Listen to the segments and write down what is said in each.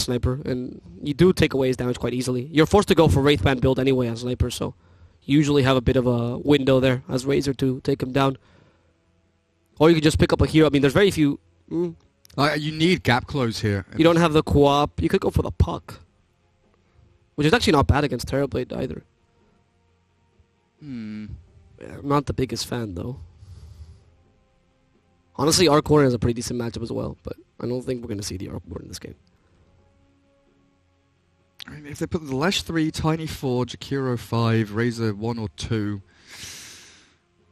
sniper, and you do take away his damage quite easily. You're forced to go for Wraithband build anyway as sniper, so you usually have a bit of a window there as Razor to take him down. Or you could just pick up a hero. I mean, there's very few... you need gap close here. You don't have the co-op. You could go for the puck, which is actually not bad against Terrorblade either. Yeah, I'm not the biggest fan, though. Honestly, Arc Warrior is a pretty decent matchup as well, but I don't think we're going to see the Arc Warrior in this game. I mean, if they put the Lesh 3, Tiny 4, Jakiro 5, Razor 1 or 2...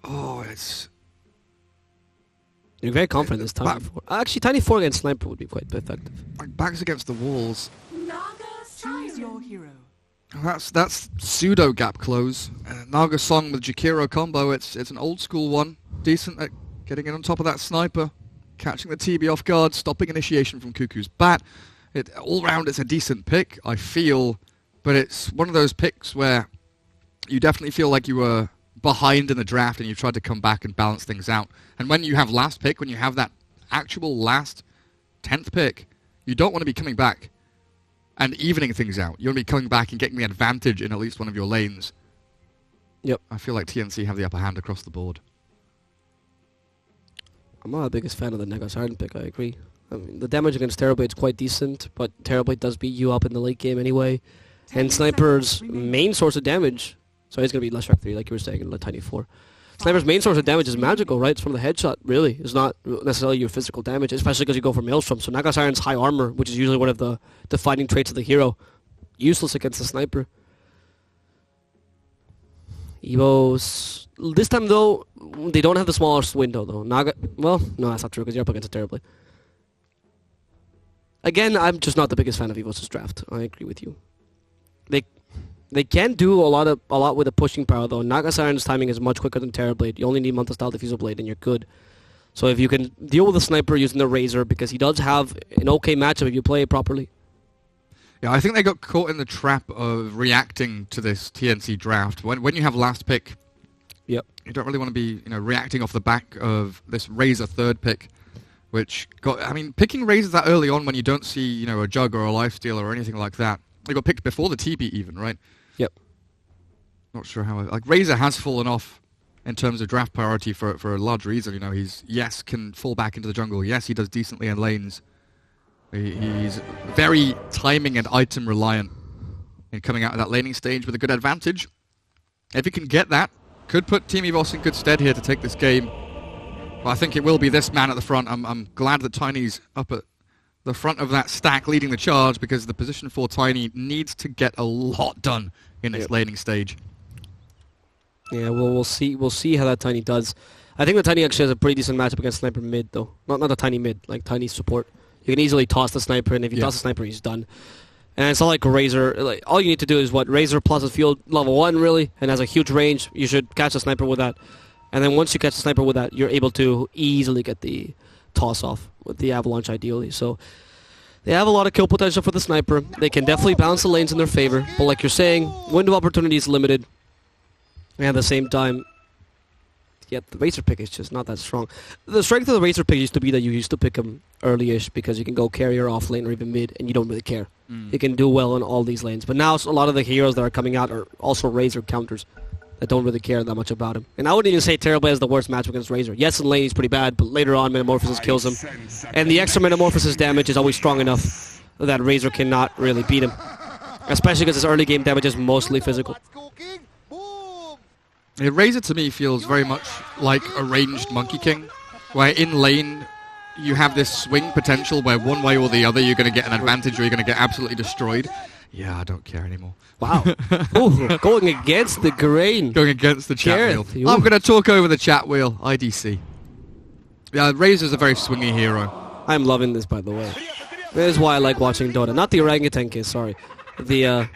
Oh, it's... You're very confident this Tiny 4. Actually, Tiny 4 against Sniper would be quite effective. Like, backs against the walls. Choose your hero. That's pseudo gap close. Naga Song with Jakiro combo, it's an old school one. Decent at getting in on top of that sniper. Catching the TB off guard, stopping initiation from Cuckoo's bat. All round it's a decent pick, I feel. But it's one of those picks where you definitely feel like you were behind in the draft and you tried to come back and balance things out. And when you have last pick, when you have that actual last 10th pick, you don't want to be coming back and evening things out. You want to be coming back and getting the advantage in at least one of your lanes. Yep. I feel like TNC have the upper hand across the board. I'm not the biggest fan of the Naga Siren pick, I agree. I mean, the damage against Terrorblade is quite decent, but Terrorblade does beat you up in the late game anyway. And Sniper's main source of damage... So he's going to be Less Shark 3, like you were saying, in the Tiny 4. Sniper's main source of damage is magical, right? It's from the headshot, really. It's not necessarily your physical damage, especially because you go for Maelstrom. So Naga Siren's high armor, which is usually one of the defining traits of the hero, useless against the Sniper. EVOS... This time, though, they don't have the smallest window, though. Naga... Well, no, that's not true, because you're up against it terribly. Again, I'm just not the biggest fan of EVOS' draft. I agree with you. They can do a lot with the pushing power, though. Naga Siren's timing is much quicker than Terrorblade. You only need Manta Style Diffusal Blade, and you're good. So if you can deal with the Sniper using the Razor, because he does have an okay matchup if you play it properly. Yeah, I think they got caught in the trap of reacting to this TNC draft. When you have last pick, yep, you don't really want to be reacting off the back of this Razor third pick, which picking Razor that early on when you don't see a Jug or a Lifestealer or anything like that. They got picked before the TB even, right? Yep. Not sure how... Razor has fallen off in terms of draft priority for a large reason. He's, can fall back into the jungle. Yes, he does decently in lanes. He's very timing and item reliant in coming out of that laning stage with a good advantage. If he can get that, could put Team EVOS in good stead here to take this game. But I think it will be this man at the front. I'm glad that Tiny's up at the front of that stack leading the charge, because the position 4 Tiny needs to get a lot done in its laning stage. Yeah, we'll see how that Tiny does. I think the Tiny actually has a pretty decent matchup against Sniper mid, though. Not the Tiny mid, like Tiny support. You can easily toss the Sniper, and if you toss the Sniper, he's done. And it's not like Razor. All you need to do is Razor plus his field level 1, really, and has a huge range. You should catch the Sniper with that. And then once you catch the Sniper with that, you're able to easily get the toss off with the Avalanche, ideally. So they have a lot of kill potential for the Sniper. They can definitely balance the lanes in their favor, but like you're saying, window of opportunity is limited. And at the same time, the Razor pick is just not that strong. The strength of the Razor pick used to be that you used to pick him early-ish because you can go carrier off lane or even mid and you don't really care. You can do well on all these lanes. But now a lot of the heroes that are coming out are also Razor counters that don't really care that much about him. And I wouldn't even say Terrorblade is the worst match against Razor. Yes, in lane he's pretty bad, but later on Metamorphosis kills him. And the extra Metamorphosis damage is always strong enough that Razor cannot really beat him. Especially because his early game damage is mostly physical. Yeah, Razor to me feels very much like a ranged Monkey King, where in lane you have this swing potential where one way or the other you're going to get an advantage or you're going to get absolutely destroyed. Yeah, I don't care anymore. Wow. Ooh, going against the grain. Going against the chat wheel. I'm going to talk over the chat wheel. IDC. Yeah, Razor's a very swingy hero. I'm loving this, by the way. This is why I like watching Dota. Not the orangutan case, sorry. The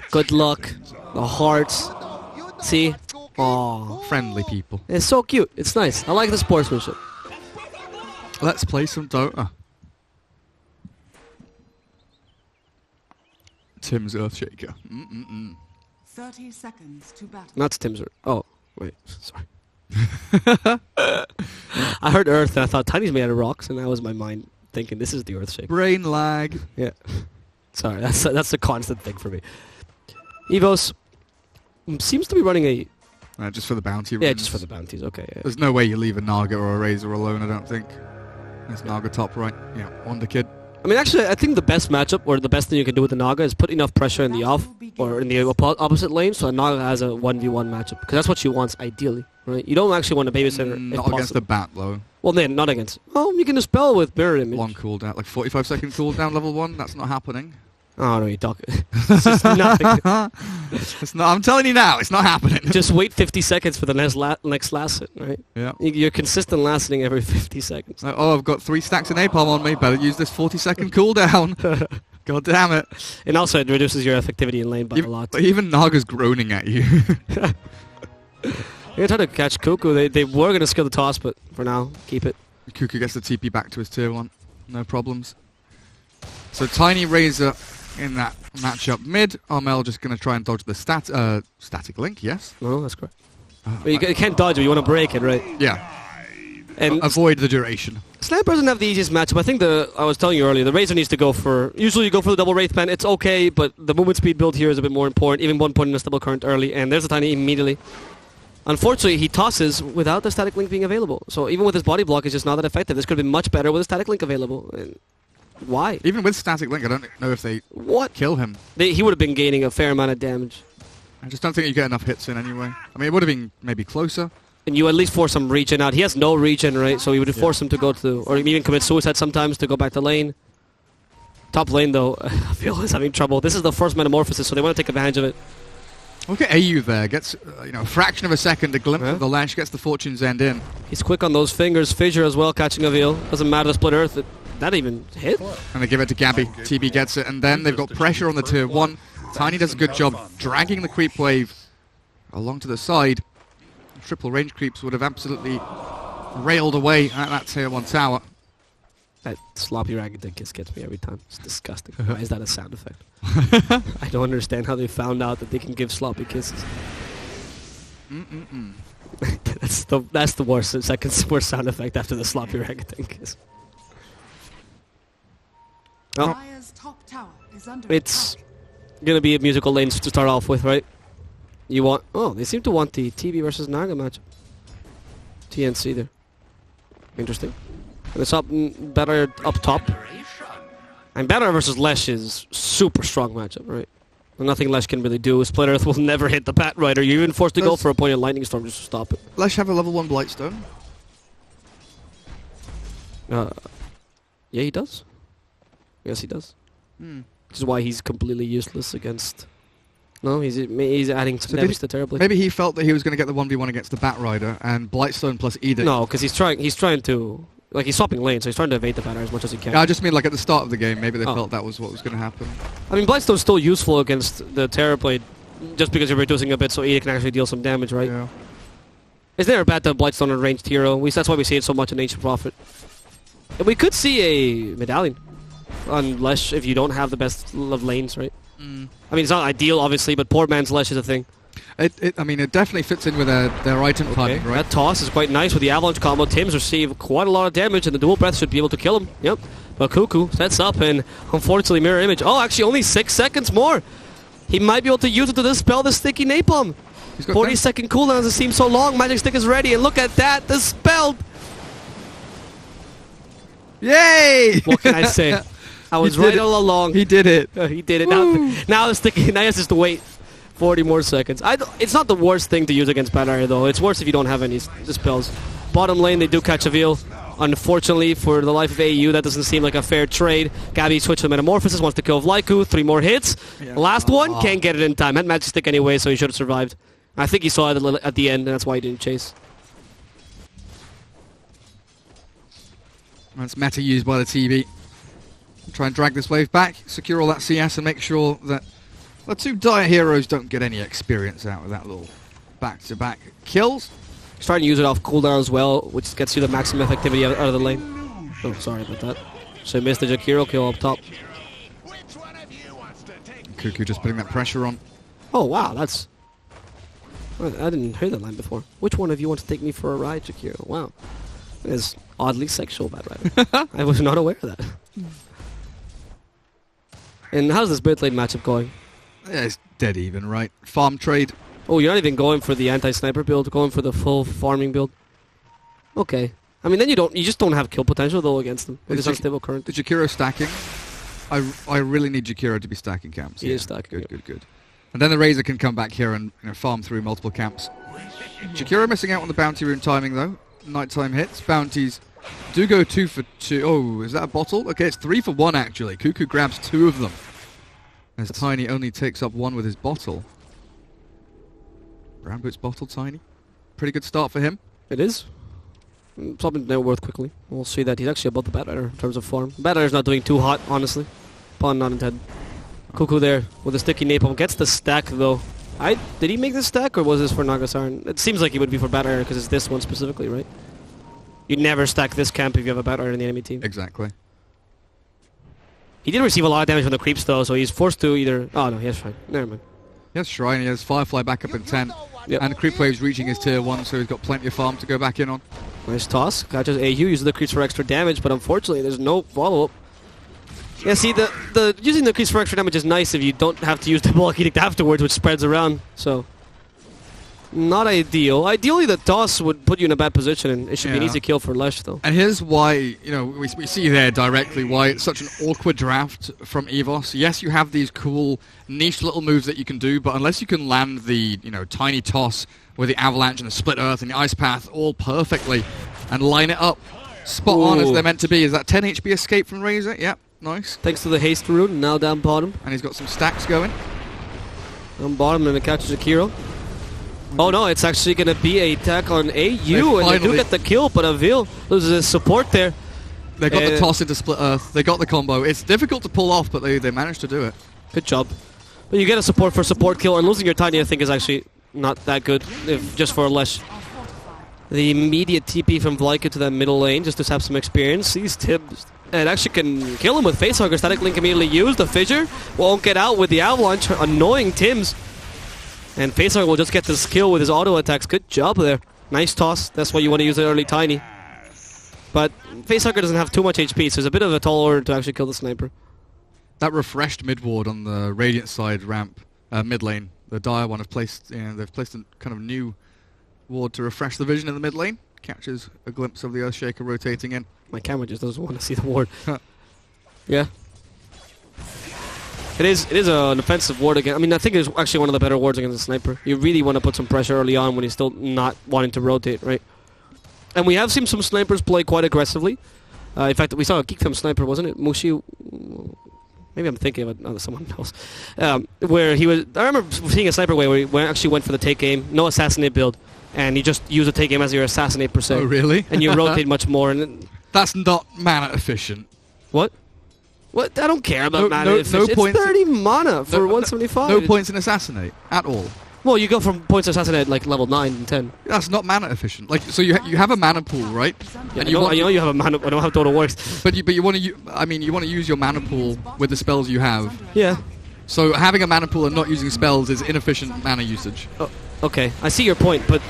good luck, the hearts. See? Aww. Friendly people. It's so cute. It's nice. I like the sportsmanship. Let's play some Dota. Tim's Earthshaker. 30 seconds to battle. Not Tim's Earth. Oh, wait. Sorry. I heard Earth and I thought Tiny's made out of rocks, and that was my mind thinking this is the Earthshaker. Brain lag. Yeah. Sorry, that's a constant thing for me. EVOS seems to be running a... Just for the bounty Yeah, runes. just for the bounties, okay. Yeah. There's no way you leave a Naga or a Razor alone, I don't think. There's Naga top right. Yeah, Wonder Kid. I mean, actually, I think the best matchup, or the best thing you can do with the Naga is put enough pressure in the off, or in the opposite lane, so a Naga has a 1v1 matchup. Because that's what she wants, ideally, right? You don't actually want a babysitter, if Not possible. against the bat, though. Well, then, not against... Oh, you can dispel with Mirror Image. One cooldown, like 45-second cooldown, level 1. That's not happening. Oh, no, you're talking... It's just nothing. It's not. I'm telling you now, it's not happening. Just wait 50 seconds for the next last hit, right? Yeah. You're consistent lasting every 50 seconds. Oh, I've got 3 stacks of napalm on me. Better use this 40-second cooldown. God damn it. And also, it reduces your effectivity in lane by a lot. Even Naga's groaning at you. You're trying to catch Cuckoo. They were going to skill the toss, but for now, keep it. Cuckoo gets the TP back to his tier 1. No problems. So Tiny Razor in that matchup mid. Armel just going to try and dodge the static link, yes? No, that's correct. Oh, But you can't dodge it. You want to break it, right? yeah. And Avoid the duration. Sniper doesn't have the easiest matchup. I think I was telling you earlier, the Razor needs to go for... Usually you go for the double Wraith Pen. It's okay, but the movement speed build here is a bit more important. Even 1 point in a stable current early, and there's a Tiny immediately. Unfortunately, he tosses without the static link being available. So even with his body block, it's just not that effective. This could have been much better with a static link available. And why? Even with static link, I don't know if they kill him. He would have been gaining a fair amount of damage. I just don't think you get enough hits in anyway. I mean, it would have been maybe closer. And you at least force him regen out. He has no regen, right? So you would have forced him to go to... Or even commit suicide sometimes to go back to lane. Top lane, though, I feel is having trouble. This is the first Metamorphosis, so they want to take advantage of it. Look at AU there. Gets a fraction of a second, a glimpse of the lash, gets the Fortune's End in. He's quick on those fingers. Fissure as well, catching a veil. Doesn't matter, the Split Earth. That even hit. And they give it to Gabby. TB gets it, and then they've got pressure on the tier 1. Tiny does a good job dragging the creep wave along to the side. Triple range creeps would have absolutely railed away at that tier 1 tower. That sloppy ragged kiss gets me every time. It's disgusting. Why is that a sound effect? I don't understand how they found out that they can give sloppy kisses. That's the worst worst sound effect after the sloppy ragged kiss. Oh, Dire's top tower is under it's attack. gonna be a musical lanes to start off with, right? You want... Oh, they seem to want the TB versus Naga match. TNC there. Interesting. And it's up better up top. And better versus Lesh is super strong matchup, right? And nothing Lesh can really do. Split Earth will never hit the Bat Rider. You're even forced to go for a point of Lightning Storm just to stop it. Lesh have a level 1 Blightstone. Yeah, he does. Yes, he does. Hmm. Which is why he's completely useless against... No, he's adding some damage to Terribly. Maybe he felt that he was going to get the 1v1 against the Bat Rider and Blightstone plus Edict. No, because he's trying to... Like, he's swapping lanes, so he's trying to evade the Bat Rider as much as he can. Yeah, I just mean like at the start of the game, maybe they felt that was what was going to happen. I mean, Blightstone's still useful against the Terrorblade, just because you're reducing a bit so Edict can actually deal some damage, right? Yeah. It's never bad to have Blightstone on a ranged hero. That's why we see it so much in Ancient Prophet. And we could see a Medallion, unless if you don't have the best of lanes, right? Mm. I mean, it's not ideal, obviously, but poor man's Lesh is a thing. I mean, it definitely fits in with their item timing, right? That toss is quite nice with the Avalanche combo. Tim's received quite a lot of damage, and the Dual Breath should be able to kill him. Yep. But Cuckoo sets up, and unfortunately, Mirror Image. Oh, actually, only 6 seconds more. He might be able to use it to dispel the sticky napalm. 40-second cooldown doesn't seem so long. Magic Stick is ready, and look at that, dispelled. Yay! What can I say? I was right all along. He did it. He did it. Now the sticky. Now he has just to wait 40 more seconds. It's not the worst thing to use against Bad Area, though. It's worse if you don't have any dispels. Bottom lane, they do catch a veil. Unfortunately, for the life of AU, that doesn't seem like a fair trade. Gabby switched to Metamorphosis, wants to kill Vlaiku. 3 more hits. Yeah. Last one, can't get it in time. Had Magic Stick anyway, so he should have survived. I think he saw it at the end, and that's why he didn't chase. That's meta used by the TV. Try and drag this wave back, secure all that CS, and make sure that the 2 Dire heroes don't get any experience out of that little back-to-back kills. He's trying to use it off cooldown as well, which gets you the maximum effectivity out of the lane. Oh, sorry about that. So he missed the Jakiro kill up top. Cuckoo just putting that pressure on. Oh, wow, that's... I didn't hear that line before. Which one of you wants to take me for a ride, Jakiro? Wow. That is oddly sexual, Bad Rider. I was not aware of that. And how's this mid lane matchup going? Yeah, it's dead even, right? Farm trade. Oh, you're not even going for the anti-sniper build, going for the full farming build. Okay. I mean, then you just don't have kill potential though against them with this unstable current. The Jakiro stacking. I really need Jakiro to be stacking camps. He is stacking. Good. And then the Razor can come back here and farm through multiple camps. Jakiro missing out on the bounty rune timing though. Nighttime hits. Bounties do go 2 for 2. Oh, is that a bottle? Okay, it's 3 for 1 actually. Cuckoo grabs 2 of them. As Tiny only takes up 1 with his bottle. Brown Boots bottle, Tiny. Pretty good start for him. It is. Something net worth quickly. We'll see that he's actually above the Batrider in terms of farm. Batrider's not doing too hot, honestly. Pun not intended. Cuckoo there with a sticky napalm. Gets the stack though. Did he make this stack or was this for Nagasaran? It seems like he would be for Batrider because it's this one specifically, right? You'd never stack this camp if you have a Batrider in the enemy team. Exactly. He did receive a lot of damage from the creeps though, so he's forced to either... Oh no, he has Shrine. Never mind. He has Shrine, he has Firefly back up in 10. Yep. And Creep Wave's reaching his tier 1, so he's got plenty of farm to go back in on. Nice toss. Catches AU, uses the creeps for extra damage, but unfortunately there's no follow-up. Yeah, see, the using the creeps for extra damage is nice if you don't have to use the bulk edict afterwards, which spreads around, so... Not ideal. Ideally, the toss would put you in a bad position, and it should be an easy kill for Lesh, though. And here's why, you know, we see there directly why it's such an awkward draft from EVOS. Yes, you have these cool niche little moves that you can do, but unless you can land the, you know, tiny toss with the avalanche and the split earth and the ice path all perfectly and line it up spot on as they're meant to be. Is that 10 HP escape from Razor? Yep, nice. Thanks to the haste rune, now down bottom. And he's got some stacks going. Down bottom, and it catches Akiro. Oh no, it's actually going to be a attack on AU, and they do get the kill, but Avil loses his support there. They got the toss into Split Earth, they got the combo. It's difficult to pull off, but they managed to do it. Good job. But you get a support for support kill, and losing your Tiny I think is actually not that good, if just for Lesh. The immediate TP from Vlaika to that middle lane, just to have some experience. Sees Tibbs, and actually can kill him with Facehugger. Static Link immediately used, the Fissure won't get out with the Avalanche, annoying Tims. And Facehugger will just get this kill with his auto attacks. Good job there. Nice toss. That's why you want to use it early Tiny. But Facehugger doesn't have too much HP, so it's a bit of a tall order to actually kill the sniper. That refreshed mid ward on the Radiant side ramp, mid lane, the Dire one, they've placed a kind of new ward to refresh the vision in the mid lane. Catches a glimpse of the Earthshaker rotating in. My camera just doesn't want to see the ward. Yeah. It is an offensive ward again. I mean, I think it's actually one of the better wards against the sniper. You really want to put some pressure early on when he's still not wanting to rotate, right? And we have seen some snipers play quite aggressively. In fact, we saw a Geekfam sniper, wasn't it? Mushi? Maybe I'm thinking of someone else. Where he was... I remember seeing a sniper where he actually went for the take aim, no assassinate build, and you just use a take aim as your assassinate per se. Oh, really? And you rotate much more. And that's not mana efficient. What? What? I don't care about mana. It's 30 mana for 175. No points in assassinate at all. Well, you go from points to assassinate like level 9 and 10. That's not mana efficient. Like, so you have a mana pool, right? Yeah, I know you have a mana. I know how Dota works. But you want to. I mean, you want to use your mana pool with the spells you have. Yeah. So having a mana pool and not using spells is inefficient mana usage. Oh, okay, I see your point, but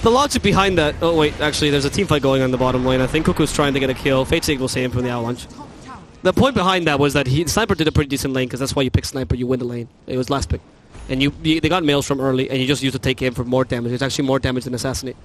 the logic behind that... Oh wait, actually there's a team fight going on the bottom lane. I think Cuckoo's trying to get a kill. Fatesig will save him from the avalanche. The point behind that was that Sniper did a pretty decent lane, because that's why you pick Sniper, you win the lane. It was last pick. And they got Maelstrom early, and you just used to take aim for more damage. It's actually more damage than Assassinate.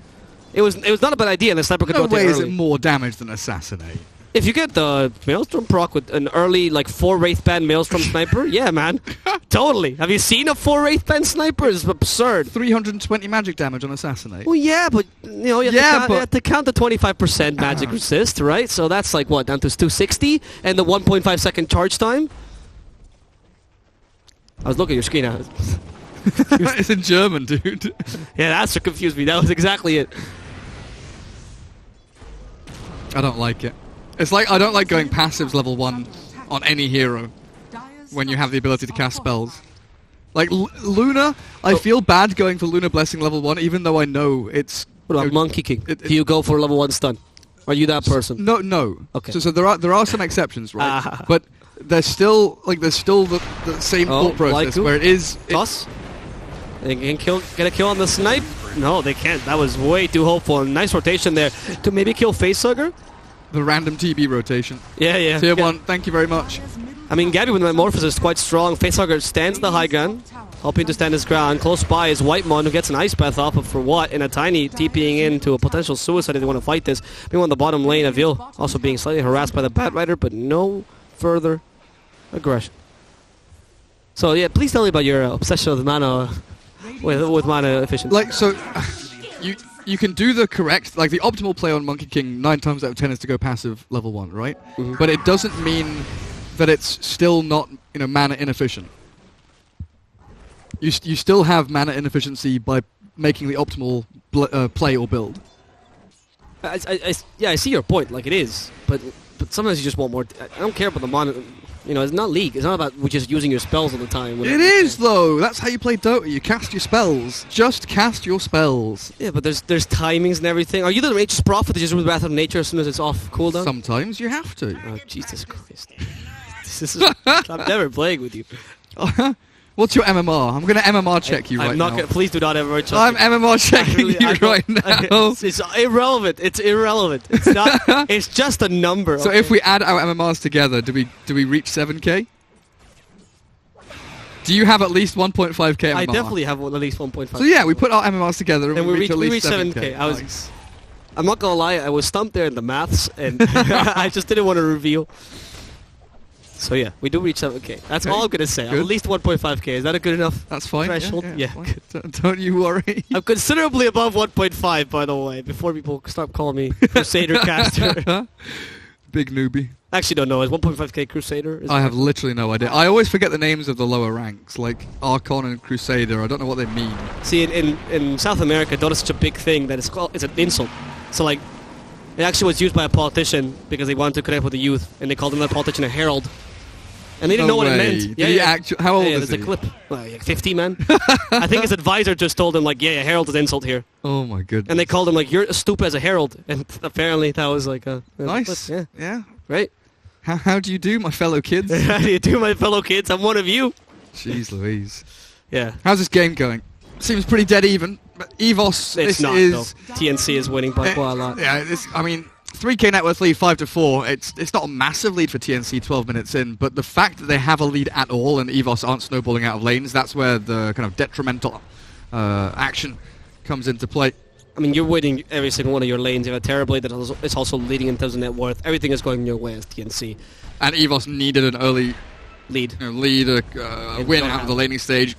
It was not a bad idea, and the Sniper could rotate early. No way is it more damage than Assassinate. If you get the Maelstrom proc with an early, like, 4 Wraith Band Maelstrom Sniper, yeah, man. Totally. Have you seen a 4 Wraith Band Sniper? It's absurd. 320 magic damage on Assassinate. Well, yeah, but, you know, you have to count the 25% magic resist, right? So that's, like, what, down to 260? And the 1.5 second charge time? I was looking at your screen now. It's in German, dude. Yeah, that's what confused me. That was exactly it. I don't like it. It's like I don't like going passives level 1 on any hero when you have the ability to cast spells. Like Luna, I feel bad going for Luna Blessing level 1, even though I know it's... What about Monkey King? Do you go for level 1 stun? Are you that person? No. Okay. So there are some exceptions, right? But there's still the same thought process where it is... Toss? They can get a kill on the snipe? No, they can't. That was way too hopeful. And nice rotation there to maybe kill Facehugger. The random TB rotation. Yeah. Tier 1, thank you very much. I mean, Gabby with Metamorphosis is quite strong. Facehugger stands the high ground, hoping to stand his ground. Close by is Whitemon, who gets an Ice Path off, but for what? And a Tiny TPing into a potential suicide if they want to fight this. Meanwhile, on the bottom lane, Avil also being slightly harassed by the Bat Rider, but no further aggression. So yeah, please tell me about your obsession with mana, with mana efficiency. Like, so, you can do the correct, like the optimal play on Monkey King 9 times out of 10 is to go passive level 1, right? Mhm. But it doesn't mean that it's still not, mana inefficient. You still have mana inefficiency by making the optimal play or build. Yeah, I see your point. Like it is, but sometimes you just want more. I don't care about the mana. It's not League. It's not about just using your spells all the time. It is though. That's how you play Dota. You cast your spells. Just cast your spells. Yeah, but there's timings and everything. Are you the Nature's Prophet that just with Wrath of Nature as soon as it's off cooldown? Sometimes you have to. Oh Jesus Christ! I'm never playing with you. What's your MMR? I'm going to MMR check you right now. Please do not MMR check. I'm MMR checking you right now. It's irrelevant. It's irrelevant. It's not. It's just a number. So if we add our MMRs together, do we reach 7k? Do you have at least 1.5k MMR? I definitely have at least 1.5. So yeah, we put our MMRs together and we reach at least 7k. Nice. I'm not gonna lie. I was stumped there in the maths, and I just didn't want to reveal. So yeah, we do reach 7k. That's all I'm gonna say. Good. At least 1.5k. Is that a good enough That's fine. threshold? Yeah. Don't you worry. I'm considerably above 1.5, by the way. Before people start calling me Crusader caster. Big newbie. Actually, don't know. Is 1.5k Crusader? I have literally no idea. I always forget the names of the lower ranks, like Archon and Crusader. I don't know what they mean. See, in South America, Dota's such a big thing that it's an insult. So like, it actually was used by a politician because they wanted to connect with the youth, and they called another politician a herald. And they didn't know what it meant. Did he how old is there's he? a clip. Well, like 50, man. I think his advisor just told him, like, yeah, a herald is an insult here. Oh my goodness. And they called him, like, you're stupid as a herald. And apparently that was like a nice. Clip. Yeah. Right? How do you do, my fellow kids? How do you do, my fellow kids? I'm one of you. Jeez Louise. Yeah. How's this game going? Seems pretty dead even. But EVOS, it's not, though. TNC is winning by quite a lot. Yeah, 3k net worth lead 5-4. It's not a massive lead for TNC 12 minutes in, but the fact that they have a lead at all and EVOS aren't snowballing out of lanes, that's where the kind of detrimental action comes into play. I mean, you're winning every single one of your lanes. You have a Terrorblade that is also leading in terms of net worth. Everything is going your way as TNC. And EVOS needed an early lead, a win out of the laning stage.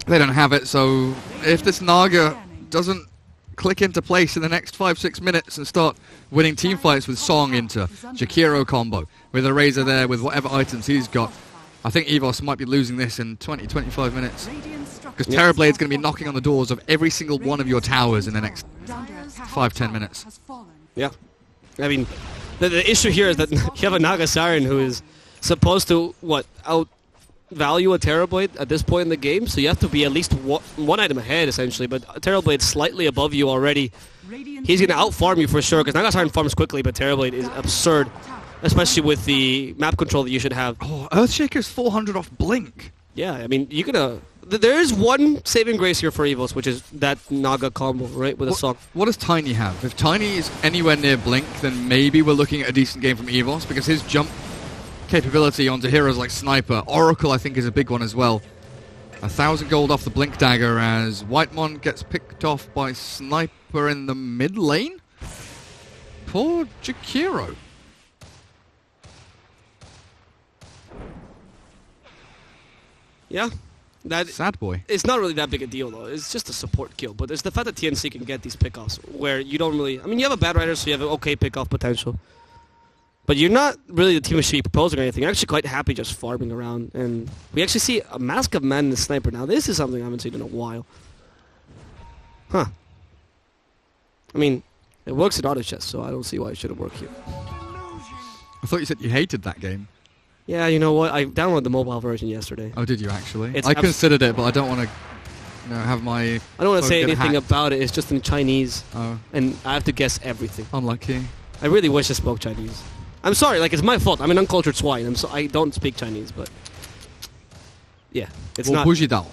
They don't have it, so if this Naga doesn't click into place in the next 5-6 minutes and start winning team fights with Song into Jakiro combo, with a Razor there, with whatever items he's got, I think EVOS might be losing this in 20-25 minutes. Because Terrorblade's going to be knocking on the doors of every single one of your towers in the next 5-10 minutes. Yeah. I mean, the issue here is that you have a Naga Siren who is supposed to, outvalue a Terrorblade at this point in the game, so you have to be at least one item ahead, essentially, but Terrorblade's slightly above you already. He's going to out-farm you for sure, because Naga Siren farms quickly, but Terrorblade is absurd, especially with the map control that you should have. Oh, Earthshaker's 400 off Blink. Yeah, I mean, you're going to... There is one saving grace here for EVOS, which is that Naga combo, right, with a Song. What does Tiny have? If Tiny is anywhere near Blink, then maybe we're looking at a decent game from EVOS, because his jump capability onto heroes like Sniper. Oracle, I think, is a big one as well. 1,000 gold off the Blink Dagger as Whitemon gets picked off by Sniper in the mid lane. Poor Jakiro. Yeah. Sad boy. It's not really that big a deal, though. It's just a support kill. But it's the fact that TNC can get these pickoffs where you don't really... I mean, you have a Bad Rider, so you have an okay pickoff potential. But you're not really the team that should be proposing or anything. You're actually quite happy just farming around. And we actually see a Mask of Man in the Sniper. Now, this is something I haven't seen in a while. Huh. I mean, it works in auto chess, so I don't see why it shouldn't work here. I thought you said you hated that game. Yeah, you know what? I downloaded the mobile version yesterday. Oh, did you actually? I considered it, but I don't want to have my... I don't want to say anything hacked. about it. It's just in Chinese. Oh. And I have to guess everything. Unlucky. I really wish I spoke Chinese. I'm sorry, it's my fault. I'm an uncultured swine. I don't speak Chinese, but... Yeah, it's not... Bujidao.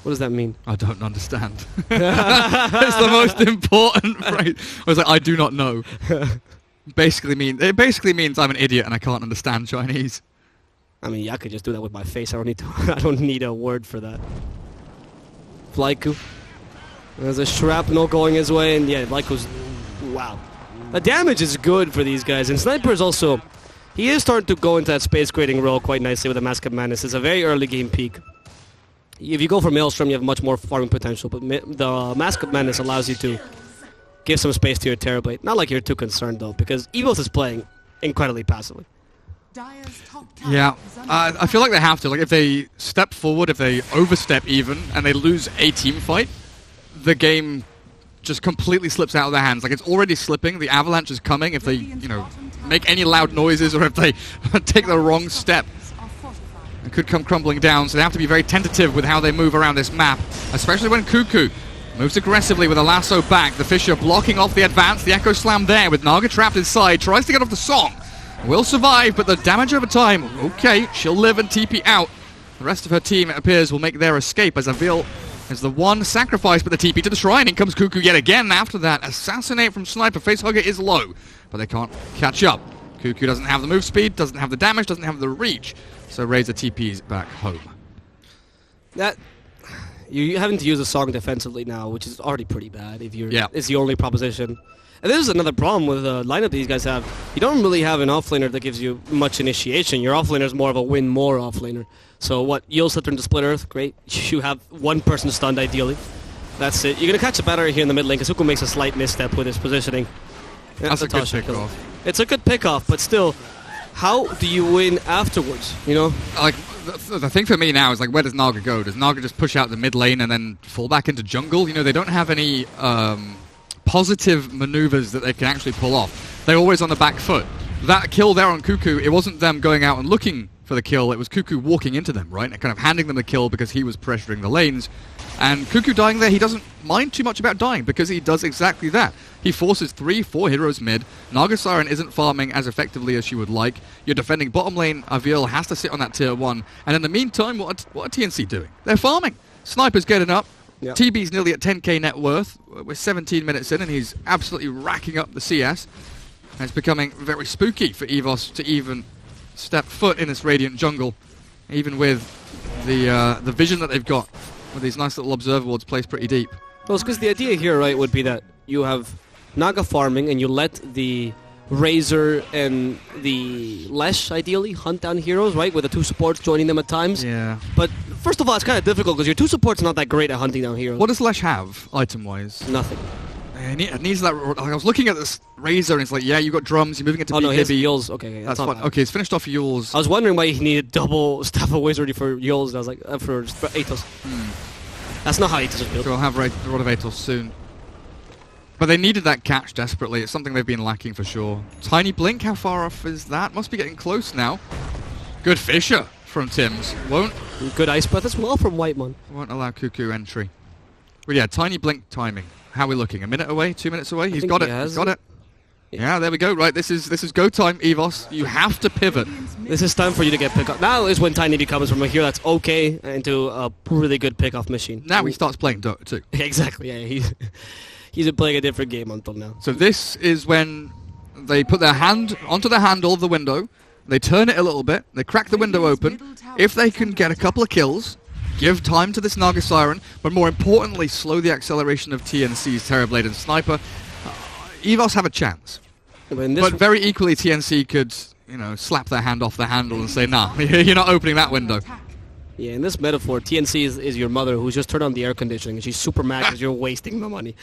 What does that mean? I don't understand. It's the most important phrase. I was like, I do not know. It basically means I'm an idiot and I can't understand Chinese. I mean, yeah, I could just do that with my face. I don't need to. I don't need a word for that. Flyku. There's a shrapnel going his way, and yeah, Flyku's... Wow. The damage is good for these guys, and Sniper is also... He is starting to go into that space grading role quite nicely with the Mask of Madness. It's a very early game peak. If you go for Maelstrom, you have much more farming potential, but the Mask of Madness allows you to give some space to your Terrorblade. Not like you're too concerned, though, because EVOS is playing incredibly passively. Yeah, I feel like they have to. Like, if they step forward, if they overstep even, and they lose a team fight, the game just completely slips out of their hands. Like, it's already slipping. The avalanche is coming. If they, you know, make any loud noises or if they take the wrong step, it could come crumbling down. So they have to be very tentative with how they move around this map, especially when Cuckoo moves aggressively with a lasso back. The Fisher blocking off the advance. The Echo Slam there with Naga trapped inside. Tries to get off the Song. Will survive, but the damage over time, okay, she'll live and TP out. The rest of her team, it appears, will make their escape as Avil is the one sacrifice, but the TP to the shrine. In comes Cuckoo yet again after that. Assassinate from Sniper. Facehugger is low, but they can't catch up. Cuckoo doesn't have the move speed, doesn't have the damage, doesn't have the reach, so Razor TP's back home. That... You're having to use a Song defensively now, which is already pretty bad if you're... Yeah. It's the only proposition. And this is another problem with the lineup these guys have. You don't really have an offlaner that gives you much initiation. Your offlaner is more of a win more offlaner. So what? You'll sit there into Split Earth, great. You have one person stunned ideally. That's it. You're going to catch a battery here in the mid lane. Kazuko makes a slight misstep with his positioning. That's a good pick-off. It's a good pick-off, but still, how do you win afterwards, you know? Like, the thing for me now is, like, where does Naga go? Does Naga just push out the mid lane and then fall back into jungle? You know, they don't have any... positive maneuvers that they can actually pull off. They're always on the back foot. That kill there on Cuckoo, it wasn't them going out and looking for the kill, it was Cuckoo walking into them, right? And kind of handing them the kill because he was pressuring the lanes. And Cuckoo dying there, he doesn't mind too much about dying because he does exactly that. He forces 3-4 heroes mid. Naga Siren isn't farming as effectively as she would like. You're defending bottom lane. Aviel has to sit on that tier 1. And in the meantime, what are TNC doing? They're farming. Sniper's getting up. Yep. TB's nearly at 10k net worth. We're 17 minutes in and he's absolutely racking up the CS. And it's becoming very spooky for EVOS to even step foot in this Radiant jungle. Even with the vision that they've got with these nice little observer wards placed pretty deep. Well, it's because the idea here, right, would be that you have Naga farming and you let the Razor and the Lesh, ideally, hunt down heroes, right, with the two supports joining them at times. Yeah. But first of all, it's kind of difficult because your two supports are not that great at hunting down heroes. What does Lesh have, item-wise? Nothing. It needs that... Like, I was looking at this Razor and it's like, yeah, you got drums, you're moving into BKB. Oh, no, he has BKB. Yules. Okay, that's fine. Okay, he's finished off Yules. I was wondering why he needed double Staff of Wizardry for Yules, and I was like, for Atos. That's not how Atos is built. So I'll have Rod of Atos soon. But they needed that catch desperately. It's something they've been lacking for sure. Tiny Blink, how far off is that? Must be getting close now. Good Fisher from Tim's. Good Ice Breath as well from Whitemon. Won't allow Cuckoo entry. Well, yeah, Tiny Blink timing. How are we looking? A minute away? 2 minutes away? He's got it. He's got it. Yeah, there we go. Right, this is go time, EVOS. You have to pivot. This is time for you to get pick up. Now is when Tiny becomes from a hero that's okay into a really good pick-off machine. Now he starts playing Dota too. Exactly, yeah. He's been playing a different game until now. So this is when they put their hand onto the handle of the window, they turn it a little bit, they crack the window open. If they can get a couple of kills, give time to this Naga Siren, but more importantly, slow the acceleration of TNC's Terrorblade and Sniper, EVOS have a chance. But very equally, TNC could, you know, slap their hand off the handle and say, nah, you're not opening that window. Yeah, in this metaphor, TNC is your mother who's just turned on the air conditioning and she's super mad because you're wasting the money.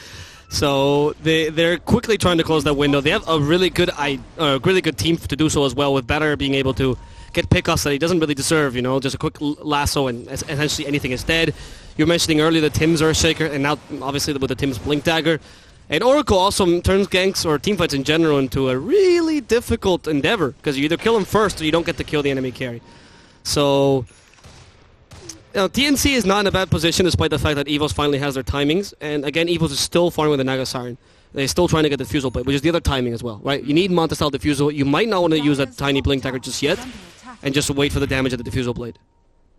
So they're quickly trying to close that window. They have a really good team to do so as well, with Better being able to get pickoffs that he doesn't really deserve, you know, just a quick lasso and essentially anything is dead. You were mentioning earlier the Tim's Earthshaker, and now obviously with the Tim's Blink Dagger. And Oracle also turns ganks or teamfights in general into a really difficult endeavor because you either kill him first or you don't get to kill the enemy carry. So... TNC is not in a bad position despite the fact that EVOS finally has their timings. And again, EVOS is still farming with the Naga Siren. They're still trying to get the Diffusal Blade, which is the other timing as well, right? You need Monta-style Diffusal. You might not want to use that tiny Blink Dagger just yet, and just wait for the damage of the Diffusal Blade.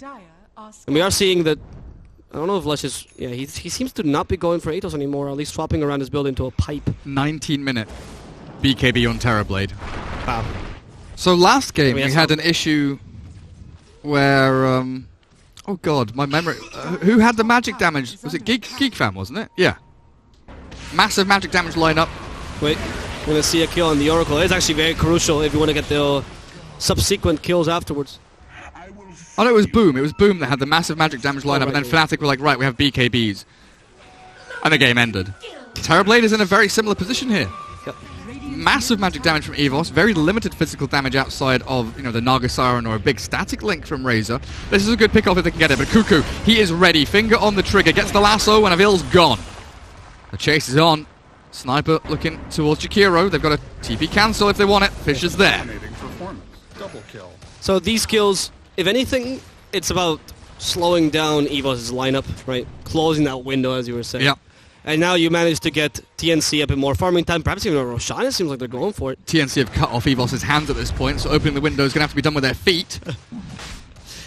And we are seeing that... I don't know if Lesh is... Yeah, he seems to not be going for Atos anymore, or at least swapping around his build into a pipe. 19-minute BKB on Terrorblade. Wow. So last game, we had an issue where, oh god, my memory, who had the magic damage? Was it Geek Fam, wasn't it? Yeah. Massive magic damage lineup. Wait, we're going to see a kill on the Oracle. It's actually very crucial if you want to get the subsequent kills afterwards. Oh no, it was Boom. It was Boom that had the massive magic damage lineup, right, and then Fnatic were like, right, we have BKBs. And the game ended. Terrorblade is in a very similar position here. Yep. Massive magic damage from EVOS, very limited physical damage outside of, you know, the Naga Siren or a big static link from Razor. This is a good pick-off if they can get it, but Cuckoo, he is ready. Finger on the trigger, gets the lasso, and Avil's gone. The chase is on. Sniper looking towards Jakiro. They've got a TP cancel if they want it. Fisher's there. Double kill. So these kills, if anything, it's about slowing down EVOS' lineup, right? Closing that window, as you were saying. Yeah. And now you managed to get TNC a bit more farming time, perhaps even a Roshan. It seems like they're going for it. TNC have cut off EVOS' hands at this point, so opening the window is going to have to be done with their feet.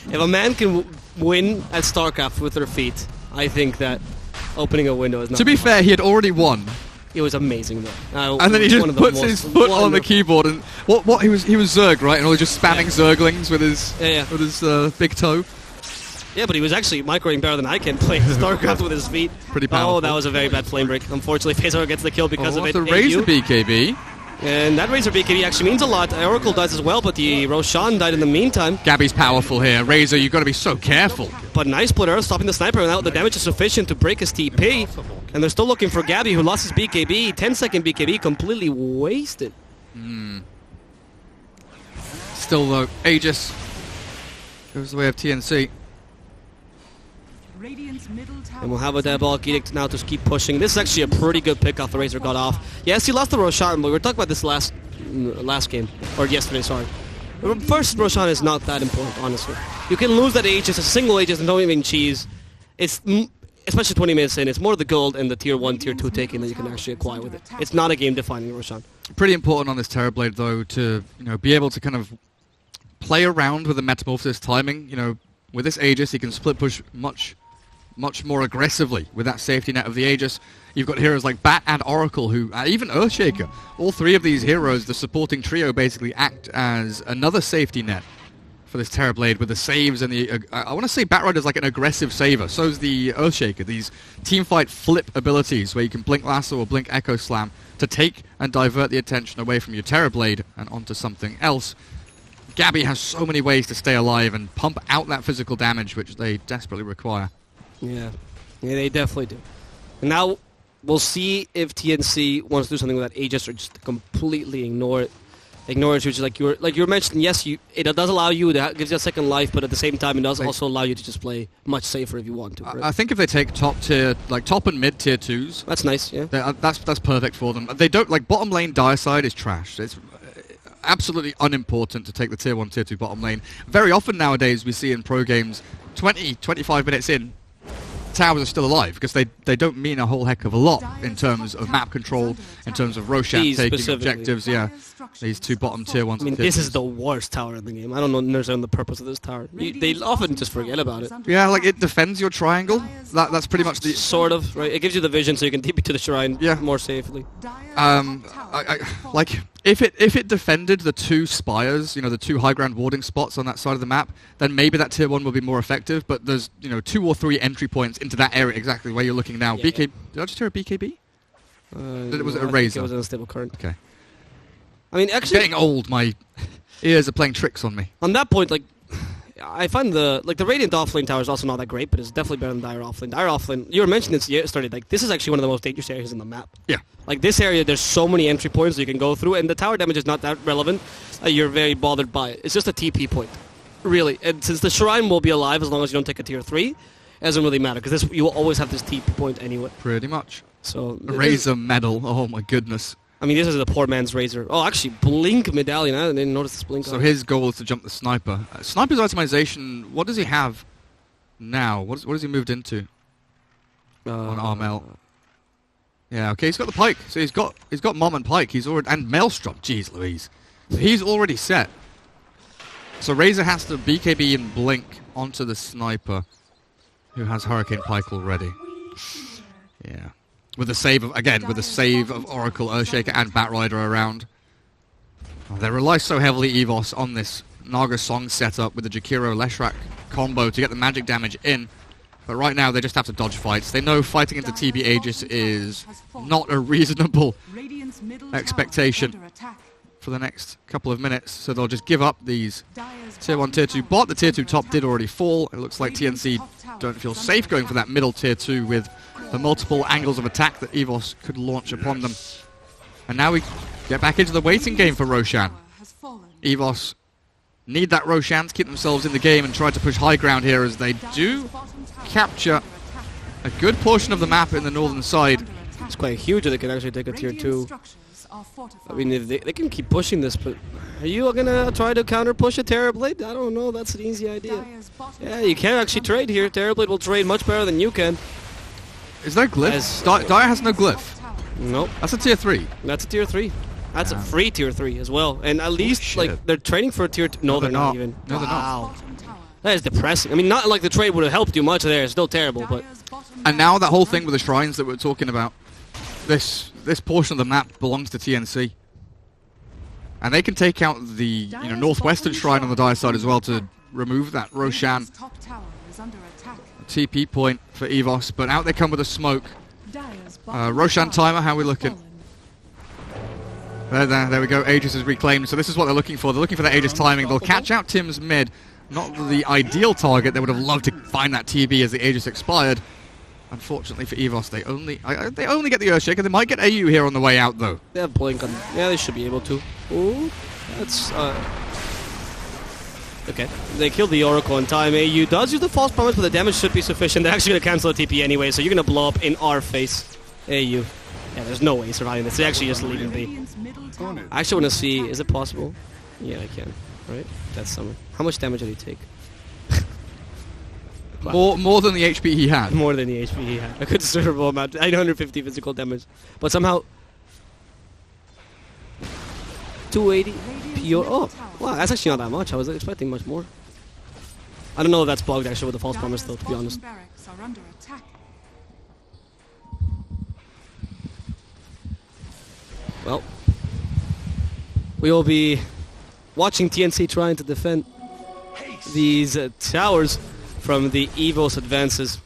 If a man can win at StarCraft with their feet, I think that opening a window is not... To be fair, he had already won. It was amazing, though. And then he just puts his foot on the keyboard, and what he was Zerg, right? And all just spamming Zerglings with his big toe. Yeah, but he was actually microing better than I can play StarCraft with his feet. Pretty powerful. Oh, that was a very bad flame break. Unfortunately, Phasor gets the kill because of it. The Razor BKB. And that Razor BKB actually means a lot. Oracle dies as well, but the Roshan died in the meantime. Gabby's powerful here. Razor, you've got to be so careful. But nice split Earth, stopping the sniper, and now the damage is sufficient to break his TP. And they're still looking for Gabby, who lost his BKB. 10-second BKB, completely wasted. Still, though, Aegis goes the way of TNC. And we'll have a Diabolic Edict now to keep pushing. This is actually a pretty good pick off the Razor got off. Yes, he lost the Roshan, but we were talking about this last game. Or yesterday, sorry. First Roshan is not that important, honestly. You can lose that Aegis, a single Aegis, and don't even cheese. It's, especially 20 minutes in, it's more the gold and the tier 1, tier 2 taking that you can actually acquire with it. It's not a game-defining Roshan. Pretty important on this Terrorblade, though, to be able to kind of play around with the Metamorphosis timing. With this Aegis, he can split push much more aggressively with that safety net of the Aegis. You've got heroes like Bat and Oracle, who, even Earthshaker, all three of these heroes, the supporting trio, basically act as another safety net for this Terrorblade with the saves and the... I want to say Batrider's like an aggressive saver. So's the Earthshaker, these teamfight flip abilities where you can blink Lasso or blink Echo Slam to take and divert the attention away from your Terrorblade and onto something else. Gabby has so many ways to stay alive and pump out that physical damage, which they desperately require. Yeah, they definitely do. And now we'll see if TNC wants to do something with that Aegis or just completely ignore it. Ignore it, which is like you were mentioning. Yes, it does allow you to gives you a second life, but at the same time, it does also allow you to just play much safer if you want to. Right? I think if they take top tier, like top and mid tier 2s, that's nice. Yeah, that's perfect for them. They don't like bottom lane. Dire side is trash. It's absolutely unimportant to take the tier 1, tier 2 bottom lane. Very often nowadays we see in pro games, 20-25 minutes in, towers are still alive because they don't mean a whole heck of a lot in terms of map control, in terms of Roshan taking objectives. Yeah, these two bottom tier ones. I mean, this is the worst tower in the game. I don't understand the purpose of this tower. They often just forget about it. Yeah, like it defends your triangle. That's pretty much the sort of right. It gives you the vision so you can TP to the shrine more safely. Like if it defended the two spires, the two high ground warding spots on that side of the map, then maybe that tier 1 will be more effective. But there's 2 or 3 entry points into that area exactly where you're looking now. Yeah. Did I just hear a BKB? Was it a Razor? It was an unstable current. Okay. I mean, actually, getting old. My ears are playing tricks on me. On that point, I find the Radiant offlane tower is also not that great, but it's definitely better than Dire offlane. Dire offlane, you were mentioning this yesterday. This is actually one of the most dangerous areas in the map. Yeah. This area, there's so many entry points you can go through, and the tower damage is not that relevant. You're very bothered by it. It's just a TP point, really. And since the shrine will be alive as long as you don't take a tier 3, it doesn't really matter because you will always have this TP point anyway. Pretty much. So Razor medal. Oh my goodness. I mean, this is the poor man's Razor. Oh, actually, Blink medallion. I didn't notice this Blink. So his goal is to jump the Sniper. Sniper's itemization, what does he have now? What has he moved into on Armel? Yeah, okay, he's got the Pike. So he's got Mom and Pike. And Maelstrom. Jeez Louise. So he's already set. So Razor has to BKB and Blink onto the Sniper, who has Hurricane Pike already. Yeah. With the save of Oracle, Earthshaker, and Batrider around. Oh, they rely so heavily, EVOS, on this Naga Song set up with the Jakiro Leshrak combo to get the magic damage in. But right now they just have to dodge fights. They know fighting into TB Aegis is not a reasonable expectation for the next couple of minutes, so they'll just give up these Tier 1, Tier 2 bot. The Tier 2 top did already fall. It looks like TNC don't feel safe going for that middle Tier 2 with the multiple angles of attack that EVOS could launch upon them. And now we get back into the waiting game for Roshan. EVOS need that Roshan to keep themselves in the game and try to push high ground here, as they do capture a good portion of the map in the northern side. It's quite huge that they can actually take a Tier 2. I mean, if they can keep pushing this, but are you going to try to counter-push a Terrorblade? I don't know, that's an easy idea. Yeah, you can actually trade here. Terrorblade will trade much better than you can. Is there glyph? Dire has no glyph. Nope. That's a Tier 3. That's a Tier 3. That's a free Tier 3 as well. And at least, like, they're trading for a Tier 2. No, they're not even. No, they're not. That is depressing. I mean, not like the trade would have helped you much there. It's still terrible, but... And now that whole thing with the shrines that we're talking about, this portion of the map belongs to TNC. And they can take out the northwestern shrine on the Dire side as well to remove that Roshan TP point for EVOS. But out they come with a smoke. Roshan timer, how are we looking? There we go, Aegis is reclaimed. So this is what they're looking for. They're looking for that Aegis timing. They'll catch out Tim's mid. Not the ideal target. They would have loved to find that TB as the Aegis expired. Unfortunately for EVOS, they only get the Earthshaker. They might get AU here on the way out, though. They have Blink on... Yeah, they should be able to. Ooh, that's... Okay, they killed the Oracle in time. AU does use the False Promise, but the damage should be sufficient. They're actually going to cancel the TP anyway, so you're going to blow up in our face. AU. Yeah, there's no way surviving this. They actually just leaving B. I actually want to see... Is it possible? Yeah, I can. Right? That's something. How much damage did he take? More than the HP he had. More than the HP he had. A considerable amount. 850 physical damage. But somehow... 280 pure... Oh, wow, that's actually not that much. I was expecting much more. I don't know if that's bugged actually with the False Promise though, to be honest. Well, we will be watching TNC trying to defend these towers from the EVOS advances.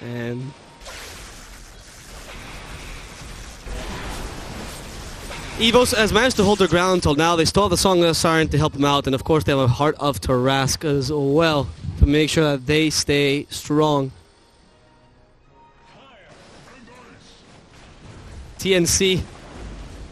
And EVOS has managed to hold their ground until now. They still have the Song of the Siren to help them out, and of course they have a Heart of Tarask as well to make sure that they stay strong. TNC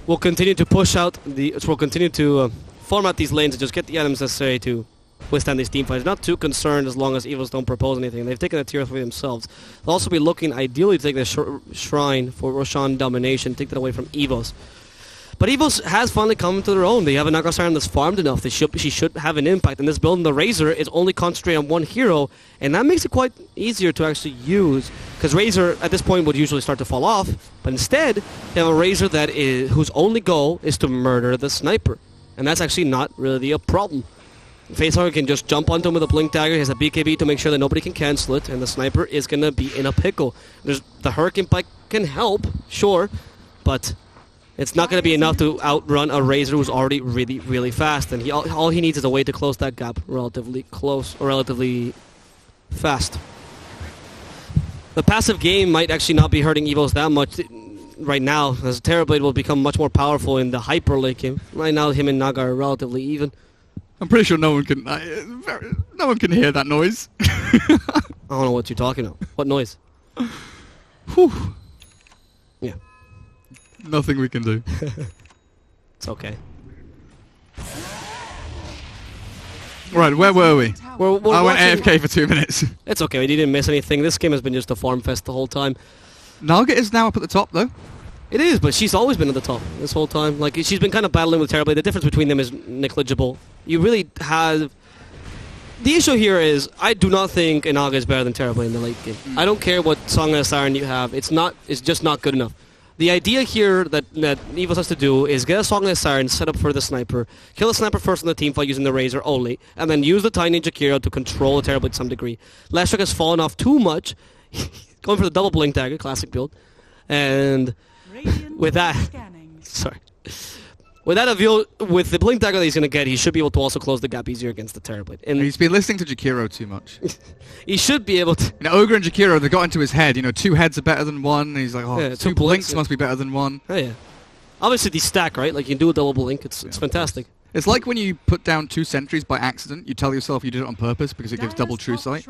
will continue to push out will continue to format these lanes and just get the items necessary to withstand these team fights. Not too concerned as long as EVOS don't propose anything. They've taken a Tier 3 themselves. They'll also be looking ideally to take the shrine for Roshan domination, take that away from EVOS. But EVOS has finally come to their own. They have a Naga Siren that's farmed enough. She should have an impact. And this build in the Razor is only concentrated on one hero, and that makes it quite easier to actually use. Because Razor at this point would usually start to fall off, but instead they have a Razor that whose only goal is to murder the sniper, and that's actually not really a problem. Facehugger can just jump onto him with a Blink Dagger. He has a BKB to make sure that nobody can cancel it, and the sniper is going to be in a pickle. The Hurricane Pike can help, sure, but it's not going to be enough to outrun a Razor who's already really, really fast, and all he needs is a way to close that gap relatively close, or relatively fast. The passive game might actually not be hurting EVOS that much right now, as Terrorblade will become much more powerful in the Hyper late game. Right now, him and Naga are relatively even. I'm pretty sure no one can hear that noise. I don't know what you're talking about. What noise? Whew. Yeah. Nothing we can do. It's okay. Right, where were we? I went AFK for 2 minutes. It's okay, we didn't miss anything. This game has been just a farm fest the whole time. Naga is now up at the top, though. It is, but she's always been at the top this whole time. Like, she's been kind of battling with Terrorblade. The difference between them is negligible. You really have... The issue here is, I do not think Naga is better than Terrorblade in the late game. I don't care what Song of the Siren you have. It's just not good enough. The idea here that EVOS has to do is get a Song of the Siren set up for the sniper, kill the sniper first in the team fight using the Razor only, and then use the Tiny Jakiro to control the Terrorblade to some degree. Leshrak has fallen off too much, going for the double Blink Dagger, classic build, and with that, sorry. With that Avil, with the blink dagger that he's going to get, he should be able to also close the gap easier against the Terrorblade. And He's been listening to Jakiro too much. he should be able to. You know, Ogre and Jakiro, they got into his head. You know, 2 heads are better than 1. And he's like, oh, Yeah, 2 two blinks blinks, must be better than 1. Oh yeah. Obviously, the stack, right? Like you can do a double blink. It's fantastic. It's like when you put down 2 sentries by accident. You tell yourself you did it on purpose because it gives double true sight.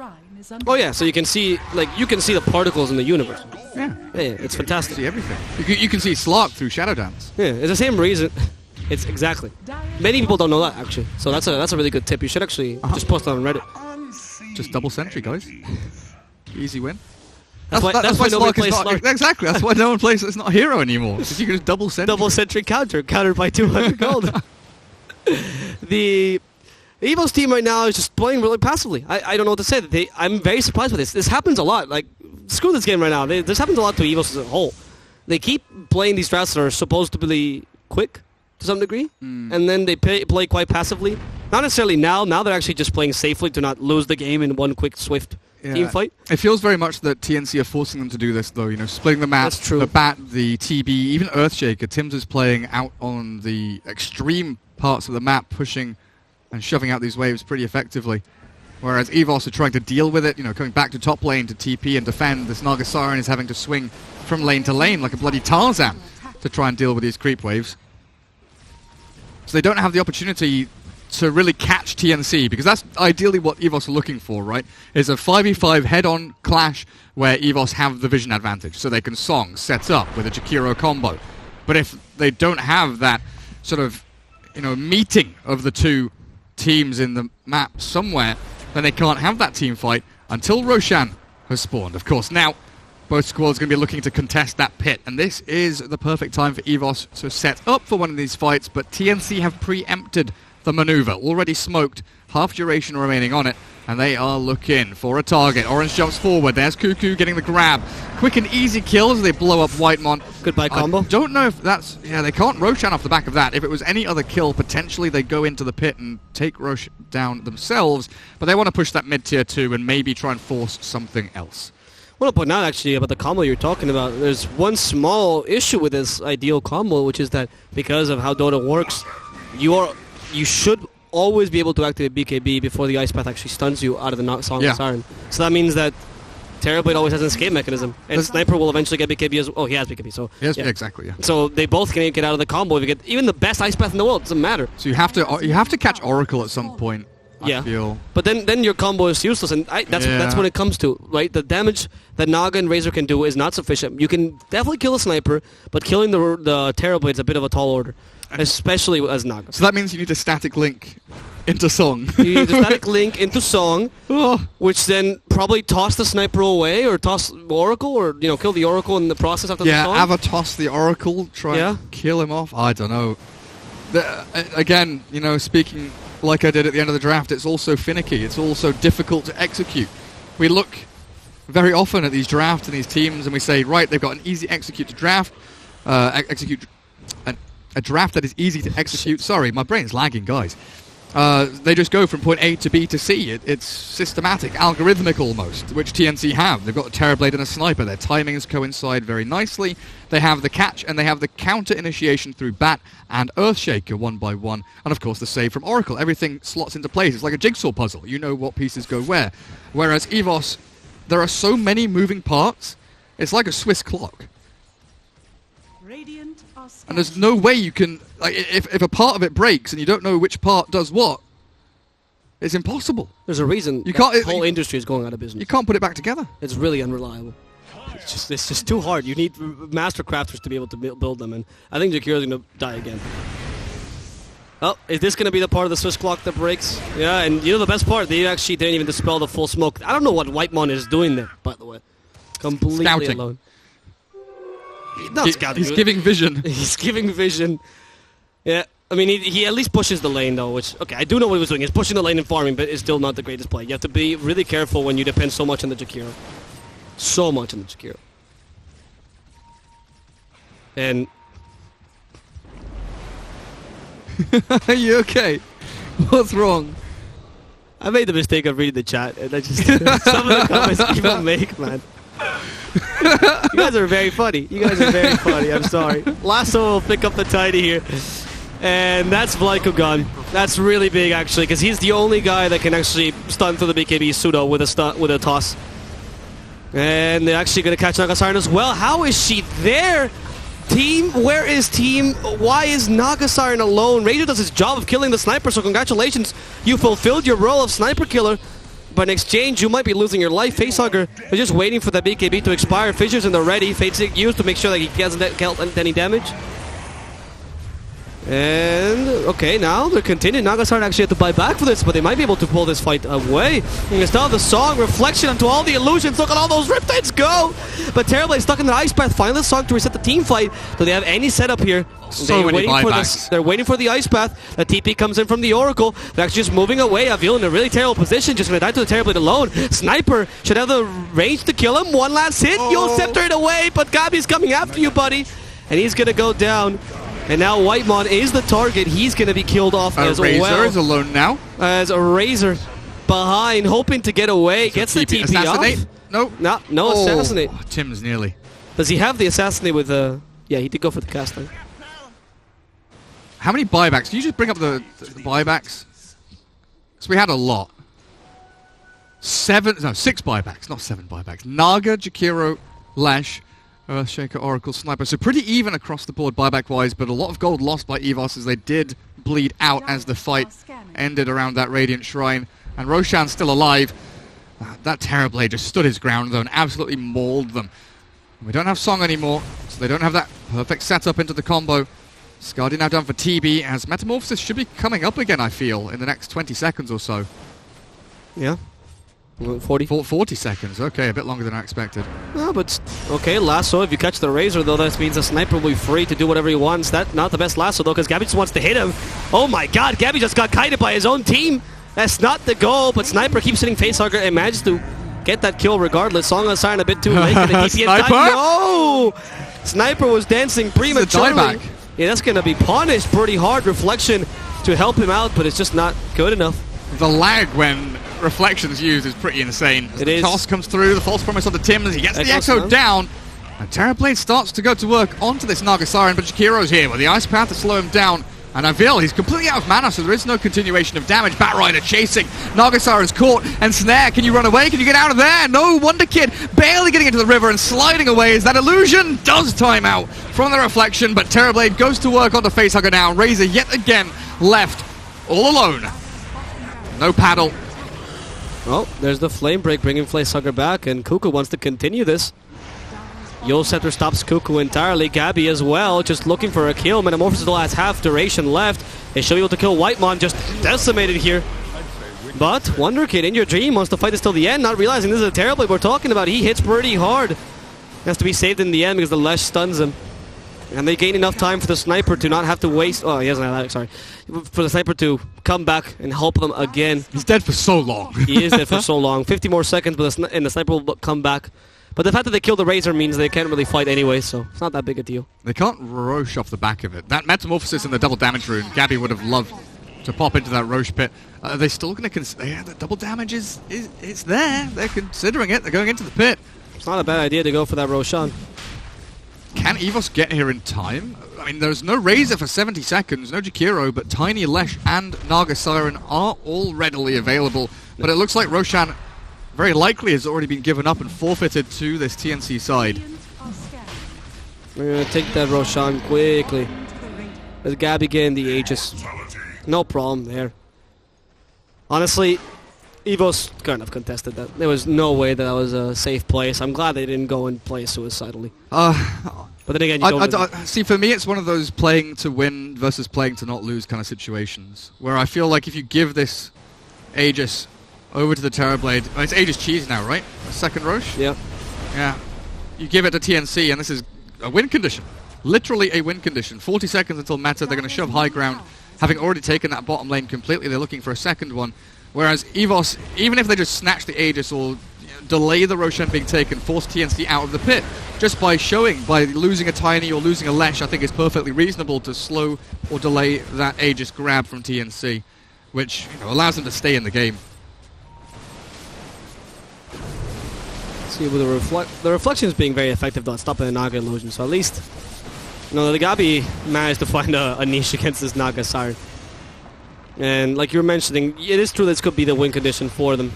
Oh yeah, so you can see the particles in the universe. Yeah. Yeah, it's fantastic. See everything. You can see Slark through Shadow Dance. Yeah, it's the same reason. It's exactly. Many people don't know that actually. So that's a really good tip. You should actually just post it on Reddit. Just double sentry, guys. Easy win. That's why nobody Slark is plays not, Slark. exactly. That's why no one plays. It's not a hero anymore. Because you can just double sentry. Double sentry countered by 200 gold. The EVOS team right now is just playing really passively. I don't know what to say. I'm very surprised with this. This happens a lot. Like, screw this game right now. This happens a lot to EVOS as a whole. They keep playing these drafts that are supposed to be quick to some degree, and then they play quite passively. Not necessarily now. Now they're actually just playing safely to not lose the game in one quick, swift team fight. It feels very much that TNC are forcing them to do this, though. You know, splitting the map, That's true. the bat, the TB, even Earthshaker. Tim's is playing out on the extreme parts of the map, pushing and shoving out these waves pretty effectively. Whereas EVOS are trying to deal with it, you know, coming back to top lane to TP and defend. This Naga Siren is having to swing from lane to lane like a bloody Tarzan to try and deal with these creep waves. So they don't have the opportunity to really catch TNC, because that's ideally what EVOS are looking for, right? Is a 5v5 head-on clash where EVOS have the vision advantage, so they can song, set up with a Jakiro combo. But if they don't have that sort of, you know, meeting of the 2 teams in the map somewhere, then they can't have that team fight until Roshan has spawned. Of course, now both squads are going to be looking to contest that pit, and this is the perfect time for EVOS to set up for one of these fights, but TNC have preempted the maneuver, already smoked, half duration remaining on it, and they are looking for a target. Orange jumps forward, there's Cuckoo getting the grab. Quick and easy kills as they blow up Whitemon. Goodbye combo. I don't know if that's... Yeah, they can't Roshan off the back of that. If it was any other kill, potentially they go into the pit and take Roshan down themselves, but they want to push that mid-tier 2 and maybe try and force something else. I want to point out actually about the combo you're talking about. There's one small issue with this ideal combo, which is that because of how Dota works, you should always be able to activate BKB before the Ice Path actually stuns you out of the Song of Siren. So that means that Terrorblade always has an escape mechanism, and Sniper will eventually get BKB as well. Oh, he has BKB, so yes, yeah. Exactly. Yeah. So they both can get out of the combo. If you get even the best Ice Path in the world, it doesn't matter. So you have to catch Oracle at some point. I feel. But then your combo is useless, and that's what it comes to, right? The damage that Naga and Razor can do is not sufficient. You can definitely kill a Sniper, but killing the Terrorblade is a bit of a tall order, especially as Naga. So that means you need a static link into Song. You need a static link into Song, which then probably toss the Sniper away, or toss Oracle, or kill the Oracle in the process after the Song. Yeah, Ava toss the Oracle, try and kill him off. I don't know. Again, speaking like I did at the end of the draft, it's also finicky. It's also difficult to execute. We look very often at these drafts and these teams, and we say, right, they've got an easy execute to draft, execute a draft that is easy to execute. Sorry, my brain's lagging, guys. They just go from point A to B to C. It's systematic, algorithmic almost, which TNC have. They've got a Terrorblade and a Sniper. Their timings coincide very nicely. They have the catch, and they have the counter initiation through Bat and Earthshaker one by one. And of course the save from Oracle. Everything slots into place. It's like a jigsaw puzzle. You know what pieces go where. Whereas EVOS, there are so many moving parts, it's like a Swiss clock. And there's no way you can... if a part of it breaks and you don't know which part does what, it's impossible. There's a reason the whole industry is going out of business. You can't put it back together. It's really unreliable. It's just too hard. You need master crafters to be able to build them, and I think Jakiro's going to die again. Oh, is this going to be the part of the Swiss clock that breaks? Yeah, and the best part, they actually didn't even dispel the full smoke. I don't know what Whitemon is doing there, by the way. Completely Scouting. alone. He's giving vision. He's giving vision. Yeah, I mean, he at least pushes the lane, though, which, okay, I do know what he was doing. He's pushing the lane and farming, but it's still not the greatest play. You have to be really careful when you depend so much on the Jakiro. So much on the Jakiro. And... Are you okay? What's wrong? I made the mistake of reading the chat, and I just... some of the comments people make, man. You guys are very funny. I'm sorry. Lasso will pick up the tiny here. And that's Vlaiko gone. That's really big, actually, because he's the only guy that can actually stun through the BKB pseudo with a toss. And they're actually going to catch Nagasiren as well. How is she there? Team, where is team? Why is Nagasiren alone? Razor does his job of killing the sniper, so congratulations. You fulfilled your role of sniper killer. But in exchange, you might be losing your life. Facehugger is just waiting for the BKB to expire. Fissures in the ready. Fate's used to make sure that he doesn't get any damage. And, okay, now they're continuing. Nagasiren actually had to buy back for this, but they might be able to pull this fight away. And it's now the song, reflection onto all the illusions. Look at all those Riptides go! But Terrorblade stuck in the Ice Path. Finally the song to reset the team fight. Do they have any setup here? So many buybacks. They're waiting for the Ice Path. The TP comes in from the Oracle. They're actually just moving away. Avil in a really terrible position. Just going to die to the Terrorblade alone. Sniper should have the range to kill him. One last hit. You'll scepter it away, but Gabi's coming after you, buddy. And he's going to go down. And now Whitemon is the target. He's going to be killed off as well. Razor is alone now. As a Razor behind, hoping to get away. Gets the TP assassinate? off. No assassinate. Tim's nearly. Does he have the assassinate with the... Yeah, he did go for the cast then. How many buybacks? Can you just bring up the buybacks? So we had a lot. 6 buybacks, not 7 buybacks. Naga, Jakiro, Lash, Earthshaker, Oracle, Sniper. So pretty even across the board buyback-wise, but a lot of gold lost by EVOS as they did bleed out as the fight ended around that Radiant Shrine. And Roshan's still alive. That Terrorblade just stood his ground, though, and absolutely mauled them. We don't have Song anymore, so they don't have that perfect setup into the combo. Skadi now done for TB, as Metamorphosis should be coming up again, I feel, in the next 20 seconds or so. Yeah. 40 seconds, okay, a bit longer than I expected. No, but okay, lasso. If you catch the Razor, though, that means the Sniper will be free to do whatever he wants. That's not the best lasso, though, because Gabby just wants to hit him. Oh my god, Gabby just got kited by his own team. That's not the goal, but Sniper keeps hitting Facehugger and manages to get that kill regardless. Song on Siren a bit too late. Sniper? No! Sniper was dancing prematurely. Yeah, that's going to be punished pretty hard. Reflection to help him out, but it's just not good enough. The lag when Reflection's used is pretty insane. It is. Toss comes through, the false promise on the Tim, as he gets the Echo down. And Terrorblade starts to go to work onto this Nagasiren, but Jakiro's here with the Ice Path to slow him down. And Avil, he's completely out of mana, so there is no continuation of damage. Batrider chasing. Nagasiren's caught. And Snare, can you run away? Can you get out of there? No, Wonder Kid barely getting into the river and sliding away as that illusion does time out from the Reflection, but Terrorblade goes to work on the Facehugger now. Razor yet again left all alone. No paddle. Well, there's the Flame Break bringing Facehugger back, and Kuku wants to continue this. Yule Scepter stops Kuku entirely. Gabby as well, just looking for a kill. Metamorphosis still has half duration left. They should be able to kill Whitemon, just decimated here. But Wonder Kid in your dream wants to fight this till the end, not realizing this is a Terrorblade we're talking about. He hits pretty hard. Has to be saved in the end because the Lesh stuns him. And they gain enough time for the Sniper to not have to waste... Oh, he doesn't have that, sorry. For the Sniper to come back and help them again. He's dead for so long. He is dead for so long. 50 more seconds, and the Sniper will come back. But the fact that they kill the Razor means they can't really fight anyway, so it's not that big a deal. They can't Roche off the back of it. That Metamorphosis in the double damage rune, Gabby would have loved to pop into that Roche pit. Are they still going to consider... Yeah, the double damage is it's there. They're considering it. They're going into the pit. It's not a bad idea to go for that Roshan. Can EVOS get here in time? I mean, there's no Razor for 70 seconds, no Jakiro, but Tiny, Lesh, and Nagasiren are all readily available. But it looks like Roshan very likely has already been given up and forfeited to this TNC side. We're going to take that Roshan quickly. There's Gabby getting the Aegis. No problem there. Honestly, EVOS kind of contested that. There was no way that was a safe place. I'm glad they didn't go and play suicidally. But then again, you don't... See, for me, it's one of those playing to win versus playing to not lose kind of situations, where I feel like if you give this Aegis over to the Terrorblade... Oh, it's Aegis cheese now, right? A second Roche? Yeah. Yeah. You give it to TNC, and this is a win condition. Literally a win condition. 40 seconds until meta. They're going to shove high ground. Having already taken that bottom lane completely, they're looking for a second one. Whereas EVOS, even if they just snatch the Aegis or delay the Roshan being taken, force TNC out of the pit, just by losing a Tiny or losing a Lesh, I think it's perfectly reasonable to slow or delay that Aegis grab from TNC, which allows them to stay in the game. See, with the reflection is being very effective though at stopping the Naga illusion, so at least No, the Gabi managed to find a niche against this Naga Siren. And like you were mentioning, it is true this could be the win condition for them.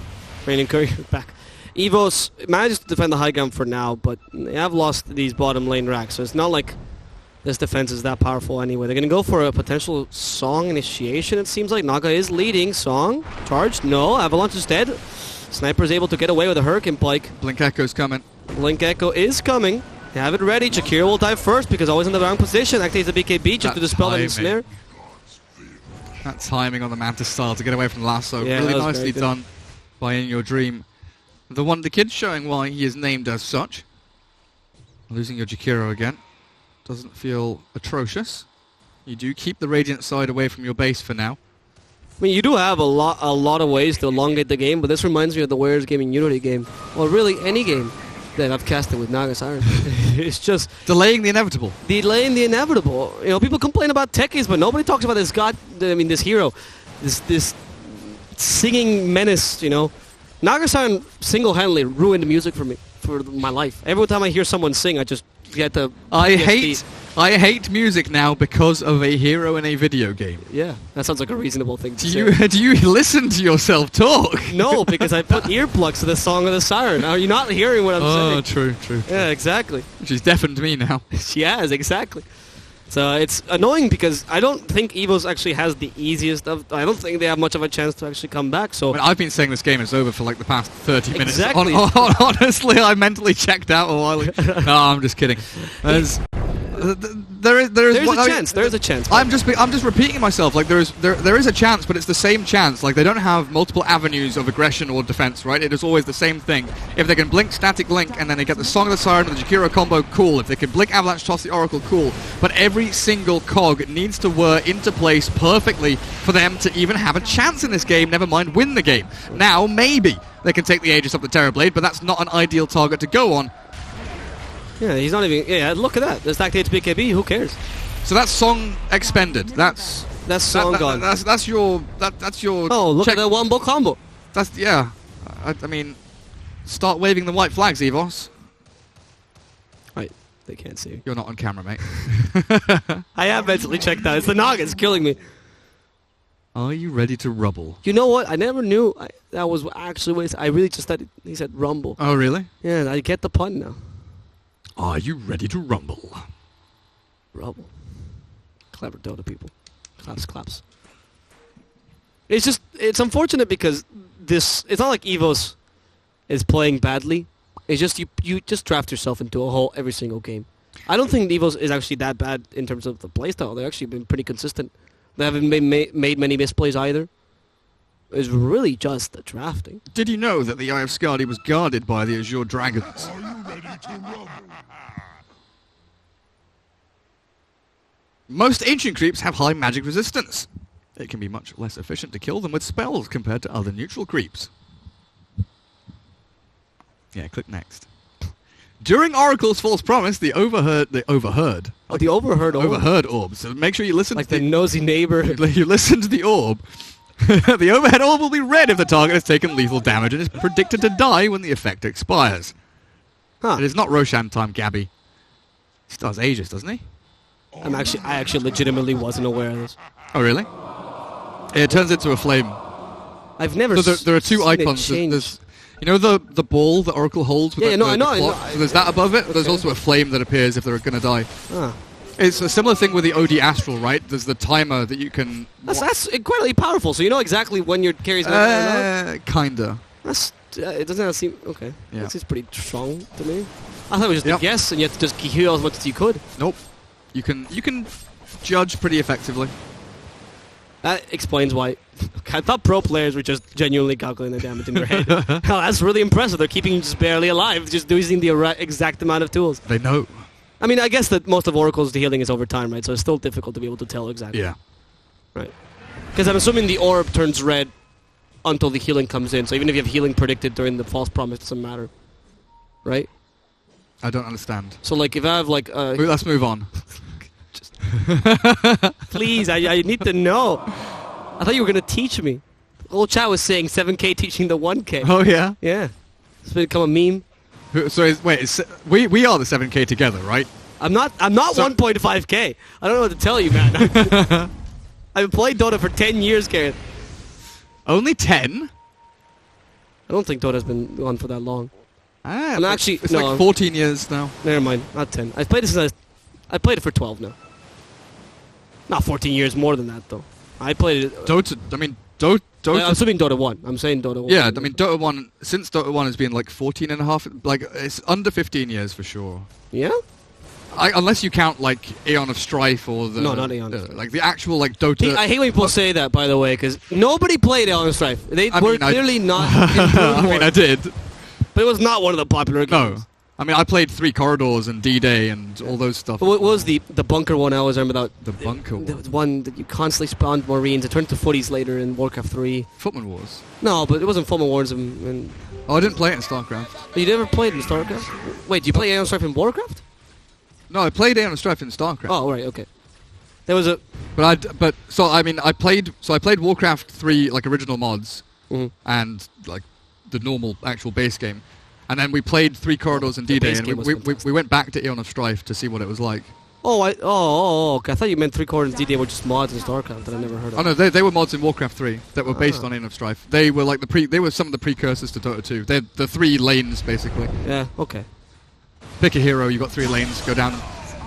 Raining Curry back. EVOS manages to defend the high ground for now, but they have lost these bottom lane racks, so it's not like this defense is that powerful anyway. They're going to go for a potential Song initiation, it seems like. Naga is leading. Song, charge, no. Avalanche is dead. Sniper is able to get away with a Hurricane Pike. Blink Echo's coming. Blink Echo is coming. They have it ready. Jakiro will dive first because always in the wrong position. Activates the BKB just to dispel that ensnare. That timing on the Mantis style to get away from the lasso. Yeah, really nicely done by In Your Dream. The kid showing why he is named as such. Losing your Jakiro again. Doesn't feel atrocious. You do keep the Radiant side away from your base for now. I mean, you do have a lot of ways to elongate the game, but this reminds me of the Warriors Gaming Unity game. Well, really, any game that I've casted with Naga Siren. It's just delaying the inevitable. Delaying the inevitable. You know, people complain about techies, but nobody talks about this this hero, this singing menace. You know, Naga Siren single-handedly ruined music for me, for my life. Every time I hear someone sing, I just get the. I hate music now because of a hero in a video game. Yeah, that sounds like a reasonable thing to say. Do you listen to yourself talk? No, because I put earplugs to the Song of the Siren. Are you not hearing what I'm saying? Oh, true. Yeah, exactly. She's deafened me now. She has, exactly. So it's annoying because I don't think EVOS actually has the easiest of... I don't think they have much of a chance to actually come back, so... I mean, I've been saying this game is over for like the past 30 minutes. Exactly. Honestly, I mentally checked out a while ago. No, I'm just kidding. There is a chance. I'm just repeating myself. Like there is a chance, but it's the same chance. Like they don't have multiple avenues of aggression or defense, right? It is always the same thing. If they can blink Static Link and then they get the Song of the Siren and the Jakiro combo, cool. If they can blink Avalanche, toss the Oracle, cool. But every single cog needs to whir into place perfectly for them to even have a chance in this game. Never mind win the game. Now maybe they can take the Aegis up the Terrorblade, but that's not an ideal target to go on. Yeah, he's not even... Yeah, look at that. This activates BKB, who cares? So that's Song expended. That's Song gone. That's your... Oh, look at that wombo combo. That's... Yeah. I mean... Start waving the white flags, EVOS. Right. They can't see. You're not on camera, mate. I have mentally checked out. It's the Naga. It's killing me. Are you ready to rubble? You know what? I never knew that was actually what I really just thought he said rumble. Oh, really? Yeah, I get the pun now. Are you ready to rumble? Rumble. Clever Dota people. Claps. It's unfortunate because it's not like EVOS is playing badly. It's just you just draft yourself into a hole every single game. I don't think EVOS is actually that bad in terms of the playstyle. They've actually been pretty consistent. They haven't made many misplays either. It's really just the drafting. Did you know that the Eye of Skadi was guarded by the Azure Dragons? Are you ready to rumble? Most ancient creeps have high magic resistance. It can be much less efficient to kill them with spells compared to other neutral creeps. Yeah, click next. During Oracle's False Promise, the overheard orb. So make sure you listen like to the nosy neighbor. You listen to the orb. The overhead orb will be red if the target has taken lethal damage and is predicted to die when the effect expires. Huh. It is not Roshan time, Gabby. He still has Aegis, doesn't he? I actually legitimately wasn't aware of this. Oh, really? It turns into a flame. I've never there are two icons. There's, you know the ball that Oracle holds with I know. So there's that above it, but there's also a flame that appears if they're going to die. Ah. It's a similar thing with the OD Astral, right? There's the timer that you can... That's incredibly powerful, so you know exactly when your carry's going to kinda. It doesn't seem... Okay. Yeah. That seems pretty strong to me. I thought it was just a guess, and you had to just heal as much as you could. Nope. You can judge pretty effectively. That explains why. I thought pro players were just genuinely calculating the damage in their head. Hell, that's really impressive. They're keeping you just barely alive, just using the exact amount of tools. They know. I mean, I guess that most of Oracle's healing is over time, right? So it's still difficult to be able to tell exactly. Yeah. Right. Because I'm assuming the orb turns red until the healing comes in. So even if you have healing predicted during the false promise, it doesn't matter. Right? I don't understand. So, like, if I have, like... let's move on. Please, I need to know. I thought you were going to teach me. The whole chat was saying 7K teaching the 1K. Oh, yeah? Yeah. It's become a meme. So, we are the 7K together, right? I'm not 1.5k. I don't know what to tell you, man. I've played Dota for 10 years, Karen. Only 10? I don't think Dota's been on for that long. Ah, I'm actually it's no. like 14 years now. Never mind, not 10. I've played it since I played it for 12 now. Not 14 years, more than that though. I played it. Dota. I mean, Dota. I'm assuming Dota 1. I'm saying Dota 1. Yeah, I mean, Dota 1. Since Dota 1 has been like 14 and a half. Like it's under 15 years for sure. Yeah. Unless you count like Aeon of Strife or the No, not Aeon of Strife. like the actual like Dota. I hate when people say that, by the way, because nobody played Aeon of Strife. They were clearly not. I mean, I did. But it was not one of the popular games. No. I mean, I played 3 Corridors and D-Day and all those stuff. But what was the bunker one I always remember that? The bunker There one? was one that you constantly spawned Marines. It turned to footies later in Warcraft 3. Footman Wars. No, but it wasn't Footman Wars. And Oh, I didn't play it in StarCraft. you never played in StarCraft? Wait, do you play Aeon of Strife in Warcraft? No, I played Aeon of Strife in StarCraft. Oh, right, okay. There was a... I played Warcraft 3 like original mods Mhm. and like the normal actual base game. And then we played 3 Corridors and The D-Day, base and game was we fantastic. went back to Aeon of Strife to see what it was like. Okay. I thought you meant 3 quarters D-Day were just mods in StarCraft that I never heard of. Oh no, they were mods in Warcraft 3 that were based Ah. on Aeon of Strife. They were like they were some of the precursors to Dota 2. They're the 3 lanes basically. Yeah, okay. Pick a hero, you got 3 lanes, go down.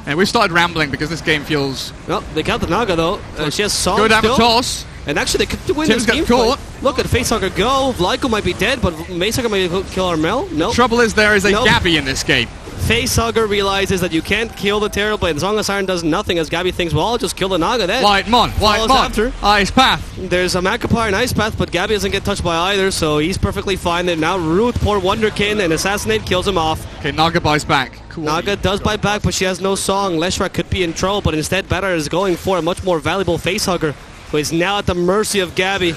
And we started rambling because this game feels... Well, they got the Naga though. She has Song Go down the still. toss. And actually, they could win Tim's this got game. caught. Look at Facehugger go. Vlaiko might be dead, but Macehugger might kill Armel. No. Trouble is there is a Nope. Gabby in this game. Facehugger realizes that you can't kill the Terrorblade. And Song of Siren does nothing as Gabby thinks, well, I'll just kill the Naga then. White Mon, Follows after. Ice Path. There's a Macapire and Ice Path, but Gabby doesn't get touched by either, so he's perfectly fine. Then now Ruth, poor Wonderkin, and Assassinate kills him off. Okay, Naga buys back. Cool. Naga does buy back, but she has no song. Leshrac could be in trouble, but instead Batter is going for a much more valuable Facehugger, who is now at the mercy of Gabby.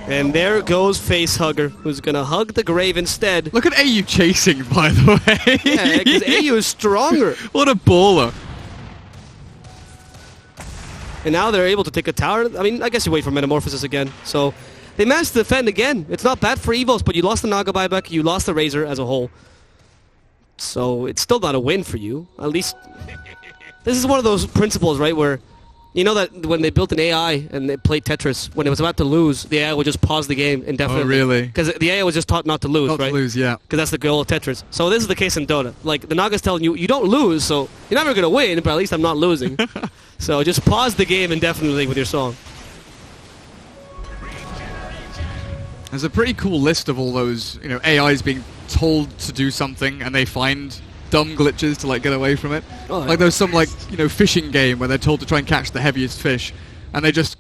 And there goes Facehugger, who's going to hug the grave instead. Look at AU chasing, by the way. Yeah, because AU is stronger. What a baller. And now they're able to take a tower. I mean, I guess you wait for Metamorphosis again. So they managed to defend again. It's not bad for EVOS, but you lost the Naga buyback, you lost the Razor as a whole. So it's still not a win for you. At least this is one of those principles, right, where you know that when they built an AI and they played Tetris, when it was about to lose, the AI would just pause the game indefinitely. Oh, really? Because the AI was just taught not to lose, Not right? to lose, yeah. Because that's the goal of Tetris. So this is the case in Dota. Like, the Naga's telling you, you don't lose, so you're never going to win, but at least I'm not losing. So just pause the game indefinitely with your song. There's a pretty cool list of all those, you know, AIs being told to do something and they find dumb glitches to like get away from it. Oh, yeah. Like there's some like, you know, fishing game where they're told to try and catch the heaviest fish and they just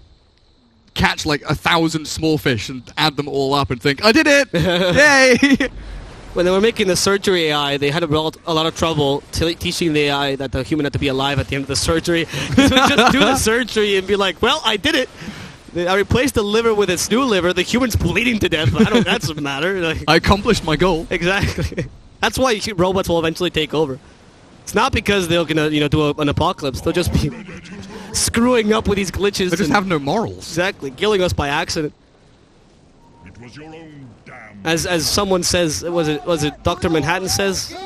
catch like 1,000 small fish and add them all up and think, I did it! Yay! When they were making the surgery AI, they had a lot of trouble teaching the AI that the human had to be alive at the end of the surgery. They would just do the surgery and be like, well, I did it! I replaced the liver with its new liver. The human's bleeding to death. But that doesn't matter. Like, I accomplished my goal. exactly. That's why robots will eventually take over. It's not because they're gonna, do an apocalypse. They'll just be screwing up with these glitches. They just and have no morals. exactly killing us by accident. It was your own damn. As someone says, was it Dr. Manhattan says,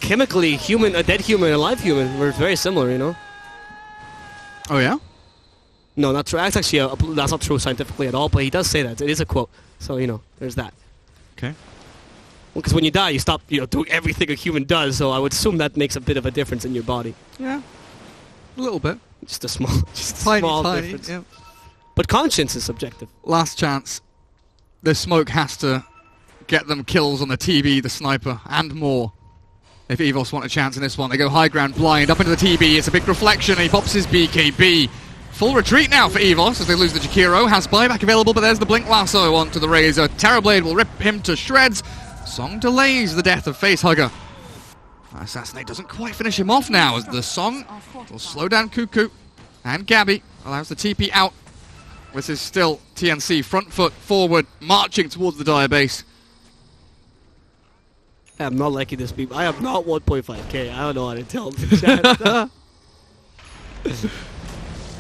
chemically, a dead human, and a live human were very similar. You know. Oh yeah? No, not true. That's actually that's not true scientifically at all. But he does say that. It is a quote. So there's that. Okay. Because when you die, you stop, doing everything a human does. So I would assume that makes a bit of a difference in your body. Yeah. A little bit. Just a small, Tiny, small tiny. difference. Yeah. But conscience is subjective. Last chance. The smoke has to get them kills on the TB, the sniper, and more. If EVOS want a chance in this one, they go high ground blind up into the TB. It's a big reflection, and he pops his BKB. Full retreat now for EVOS as they lose the Jakiro. Has buyback available, but there's the Blink Lasso onto the Razor. Terrorblade will rip him to shreds. Song delays the death of Facehugger. Assassinate doesn't quite finish him off now as the Song will slow down Cuckoo. And Gabby allows the TP out. This is still TNC, front foot forward, marching towards the Dire base. I'm not liking this beat. I am not 1.5k. I don't know how to tell the chat.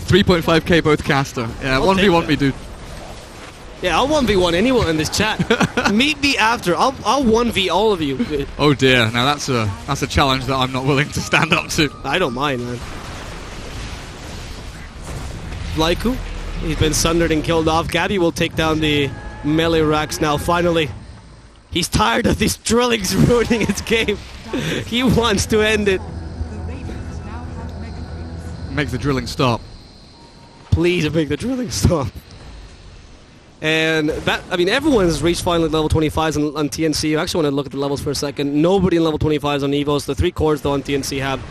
3.5k both caster. Yeah, I'll take 1v1 that. me, dude. Yeah, I'll 1v1 anyone in this chat. Meet me after. I'll 1v all of you. Oh dear, now that's a challenge that I'm not willing to stand up to. I don't mind, man. Laiku, he's been sundered and killed off. Gabby will take down the melee racks now, finally. He's tired of these drillings ruining his game. He wants to end it. The Radiants now have Mega Creeps. Make the drilling stop. Please make the drilling stop. And that, I mean, everyone's reached finally level 25s on TNC. I actually want to look at the levels for a second. Nobody in level 25s on EVOS. The 3 cores though on TNC have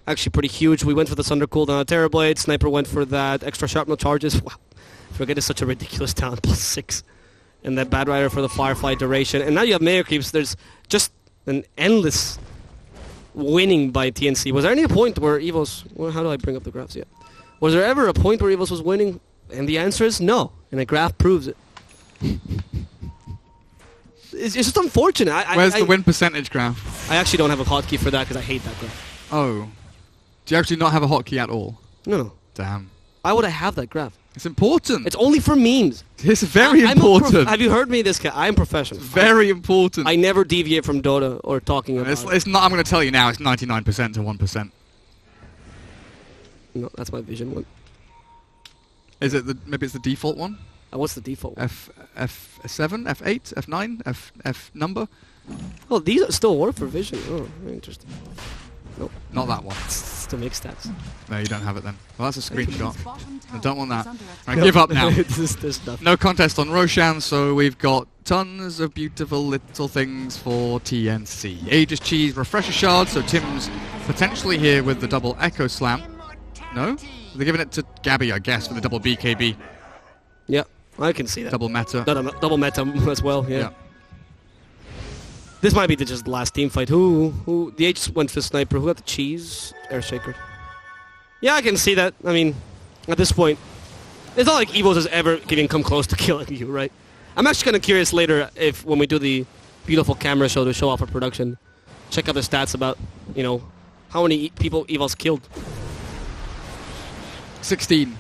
actually pretty huge. We went for the Thunder cooldown on Terrorblade. Sniper went for that extra sharpnel charges. Wow. Forget it's such a ridiculous talent, +6. And that Bad Rider for the Firefly duration. And now you have Mayor Creeps. There's just an endless winning by TNC. Was there any point where EVOS... Well, how do I bring up the graphs yet? Was there ever a point where EVOS was winning? And the answer is no. And the graph proves it. It's just unfortunate. Where's the win percentage graph? I actually don't have a hotkey for that because I hate that graph. Oh. Do you actually not have a hotkey at all? No. Damn. Why would I have that graph? It's important. It's only for memes. It's very important. Have you heard me this cat? I'm professional. Very important. I never deviate from Dota or talking about it. It's not. I'm going to tell you now. It's 99% to 1%. No, that's my vision one. Is it maybe it's the default one? What's the default one? F7, F8, F9, F number? Oh, these still work for vision. Oh, very interesting. Nope. Not that one. It's to make stats. No, you don't have it then. Well, that's a screenshot. Bottom I tower don't want that. is under attack. Right, give up now. This stuff. No contest on Roshan, so we've got tons of beautiful little things for TNC. Aegis Cheese, Refresher Shard, so Tim's potentially here with the double Echo Slam. No? They're giving it to Gabby, I guess, with the double BKB. Yeah, I can see that. Double meta. Double meta as well, yeah. Yeah. This might be just the last team fight. Who? The H went for Sniper. Who got the Cheese? Airshaker. Yeah, I can see that. I mean, at this point, it's not like EVOS has ever even come close to killing you, right? I'm actually kind of curious later if, when we do the beautiful camera show to show off our production, check out the stats about, you know, how many people EVOS killed. 16.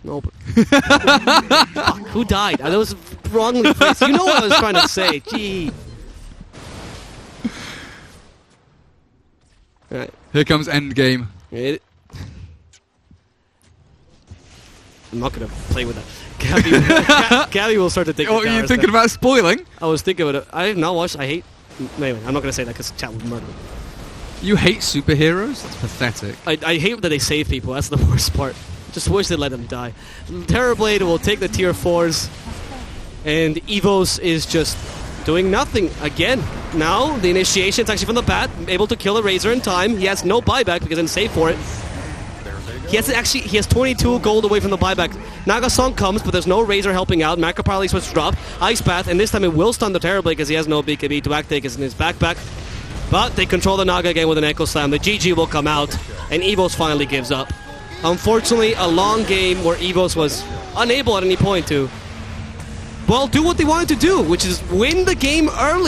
No, but fuck, who died? That was wrongly phrased. You know what I was trying to say. Gee. All right. Here comes Endgame. I'm not gonna play with that. Gabby will start to think. Oh, are you thinking about spoiling? I was thinking about it. I have not watched. I hate. Anyway, I'm not gonna say that because chat would murder me. You hate superheroes? That's pathetic. I hate that they save people. That's the worst part. Just wish they let them die. Terrorblade will take the tier 4s, and EVOS is just doing nothing again. Now the initiation is actually from the bat, able to kill a Razor in time. He has no buyback because he didn't save for it. He has 22 gold away from the buyback. Nagasong comes, but there's no Razor helping out. Macropyre switch drop, Ice Path, and this time it will stun the Terrorblade because he has no BKB to activate in his backpack. But they control the Naga again with an Echo Slam. The GG will come out, and EVOS finally gives up. Unfortunately, a long game where EVOS was unable at any point to, well, do what they wanted to do, which is win the game early.